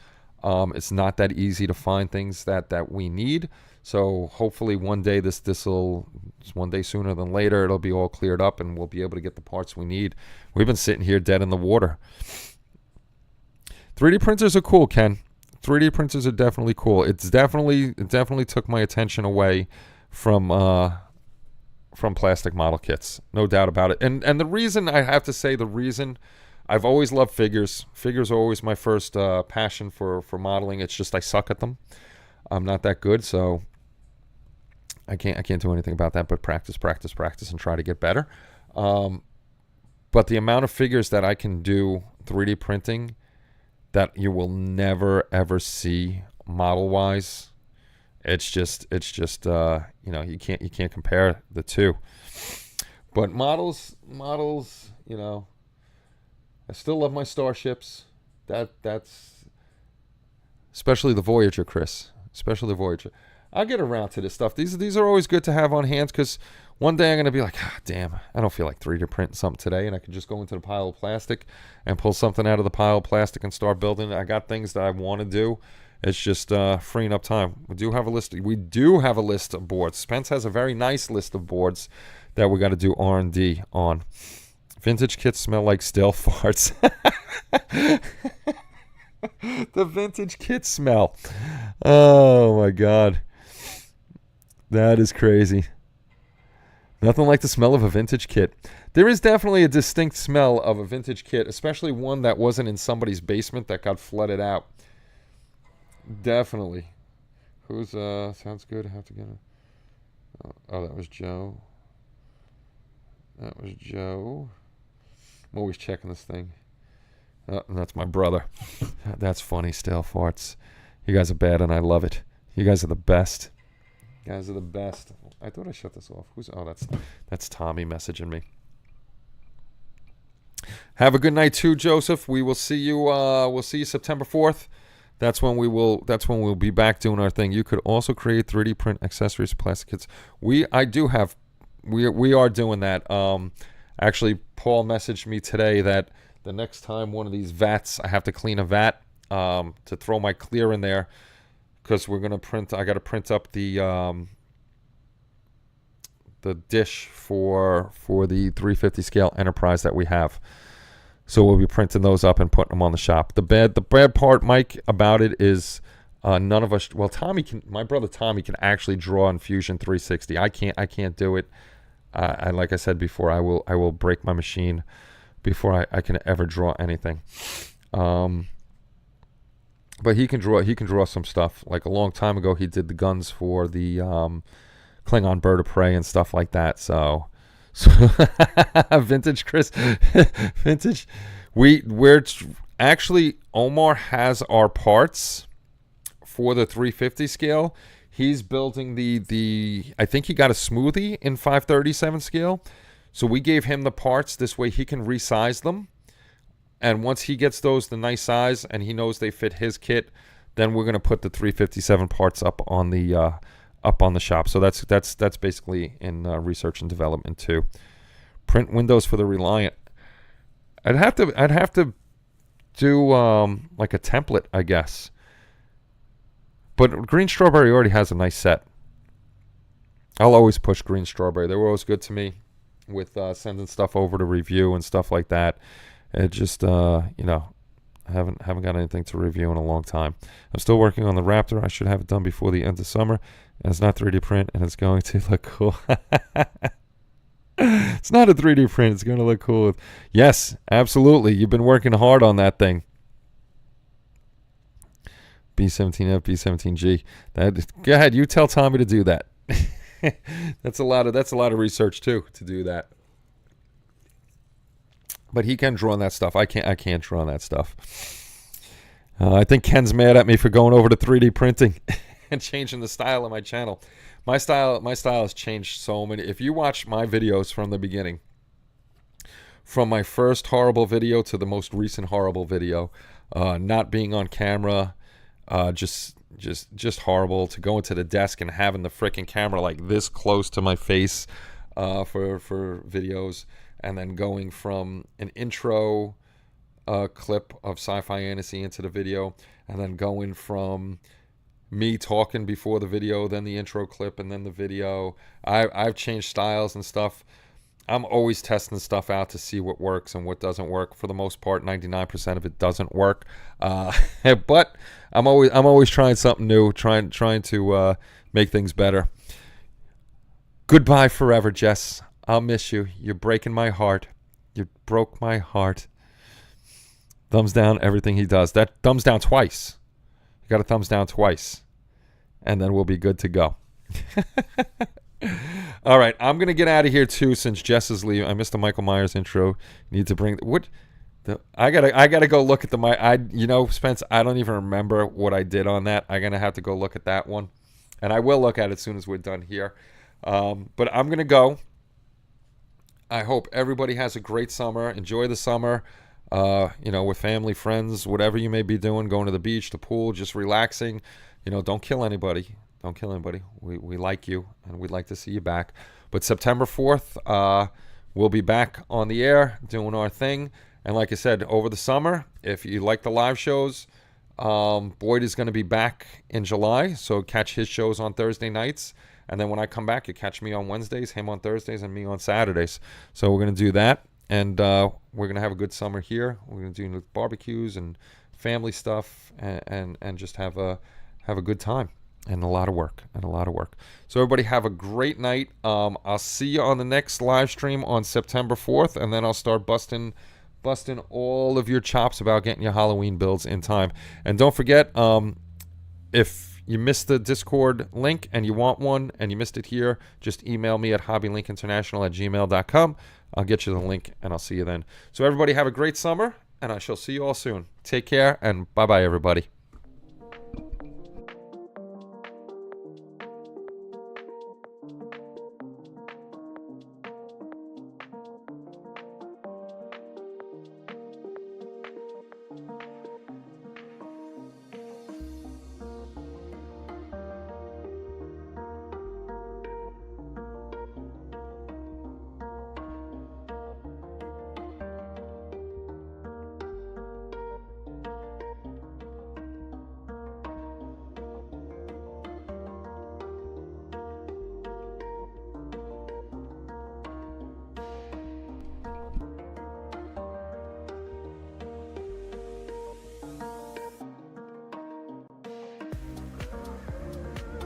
[SPEAKER 1] It's not that easy to find things that we need. So hopefully one day one day sooner than later, it'll be all cleared up and we'll be able to get the parts we need. We've been sitting here dead in the water. 3D printers are cool, Ken. 3D printers are definitely cool. It definitely took my attention away from plastic model kits, no doubt about it. And the reason, I have to say, I've always loved figures. Figures are always my first passion for modeling. It's just I suck at them. I'm not that good, so I can't do anything about that but practice, and try to get better. But the amount of figures that I can do 3D printing that you will never ever see model wise, it's just you know, you can't compare the two. But models, you know, I still love my starships. That's especially the Voyager, Chris. especially Voyager. I'll get around to this stuff. These are always good to have on hands because one day I'm going to be like, damn, I don't feel like 3D printing something today, and I can just go into the pile of plastic and pull something out of the pile of plastic and start building. I got things that I want to do. It's just freeing up time. We do have a list. We do have a list of boards. Spence has a very nice list of boards that we got to do R&D on. Vintage kits smell like stale farts. The vintage kit smell. Oh my God. That is crazy. Nothing like the smell of a vintage kit. There is definitely a distinct smell of a vintage kit, especially one that wasn't in somebody's basement that got flooded out. Definitely. Who's sounds good. I have to get it. Oh, that was Joe. That was Joe. I'm always checking this thing. Oh, that's my brother. That's funny. Stale farts. You guys are bad, and I love it. You guys are the best. You guys are the best. I thought I shut this off. That's Tommy messaging me. Have a good night too, Joseph. We will see you. We'll see you September 4th. That's when we'll be back doing our thing. You could also create 3D print accessories, plastic kits. We are doing that. Actually, Paul messaged me today that the next time one of these vats, I have to clean a vat to throw my clear in there because we're gonna print. I got to print up the dish for the 350 scale Enterprise that we have. So we'll be printing those up and putting them on the shop. The bad part, Mike, about it is none of us. Well, my brother Tommy can actually draw in Fusion 360. I can't do it. Like I said before, I will break my machine before I can ever draw anything. But he can draw some stuff. Like a long time ago, he did the guns for the Klingon bird of prey and stuff like that. So vintage Chris, vintage. We're actually, Omar has our parts for the 350 scale. He's building the I think he got a smoothie in 537 scale. So we gave him the parts. This way he can resize them. And once he gets those the nice size and he knows they fit his kit, then we're going to put the 357 parts up on the shop. So that's basically in research and development too. Print windows for the Reliant. I'd have to do like a template, I guess. But Green Strawberry already has a nice set. I'll always push Green Strawberry. They were always good to me with sending stuff over to review and stuff like that. It just I haven't got anything to review in a long time. I'm still working on the Raptor. I should have it done before the end of summer. And it's not 3D print, and it's going to look cool. It's not a 3D print. It's going to look cool. Yes, absolutely. You've been working hard on that thing. B17F, B17G. Go ahead. You tell Tommy to do that. That's a lot of research too to do that. But he can draw on that stuff. I can't draw on that stuff. I think Ken's mad at me for going over to 3D printing and changing the style of my channel. My style has changed so many. If you watch my videos from the beginning, from my first horrible video to the most recent horrible video, not being on camera, just horrible, to go into the desk and having the freaking camera like this close to my face for videos, and then going from an intro clip of sci-fi fantasy into the video, and then going from me talking before the video, then the intro clip, and then the video. I've changed styles and stuff. I'm always testing stuff out to see what works and what doesn't work. For the most part, 99% of it doesn't work. But I'm always trying something new, trying to make things better. Goodbye forever, Jess. I'll miss you. You're breaking my heart. You broke my heart. Thumbs down everything he does. That thumbs down twice. You got a thumbs down twice. And then we'll be good to go. All right, I'm going to get out of here too since Jess is leaving. I missed the Michael Myers intro. Need to bring I gotta go look at Spence, I don't even remember what I did on that. I'm gonna have to go look at that one. And I will look at it as soon as we're done here. But I'm gonna go. I hope everybody has a great summer. Enjoy the summer. With family, friends, whatever you may be doing, going to the beach, the pool, just relaxing. don't kill anybody. Don't kill anybody. We like you, and we'd like to see you back. But September 4th, we'll be back on the air doing our thing. And like I said, over the summer, if you like the live shows, Boyd is going to be back in July. So catch his shows on Thursday nights. And then when I come back, you catch me on Wednesdays, him on Thursdays, and me on Saturdays. So we're going to do that. And we're going to have a good summer here. We're going to do barbecues and family stuff and just have a good time. And a lot of work. So everybody have a great night. I'll see you on the next live stream on September 4th, and then I'll start busting all of your chops about getting your Halloween builds in time. And don't forget, if you missed the Discord link and you want one and you missed it here, just email me at hobbylinkinternational@gmail.com. I'll get you the link, and I'll see you then. So everybody have a great summer, and I shall see you all soon. Take care, and bye-bye, everybody.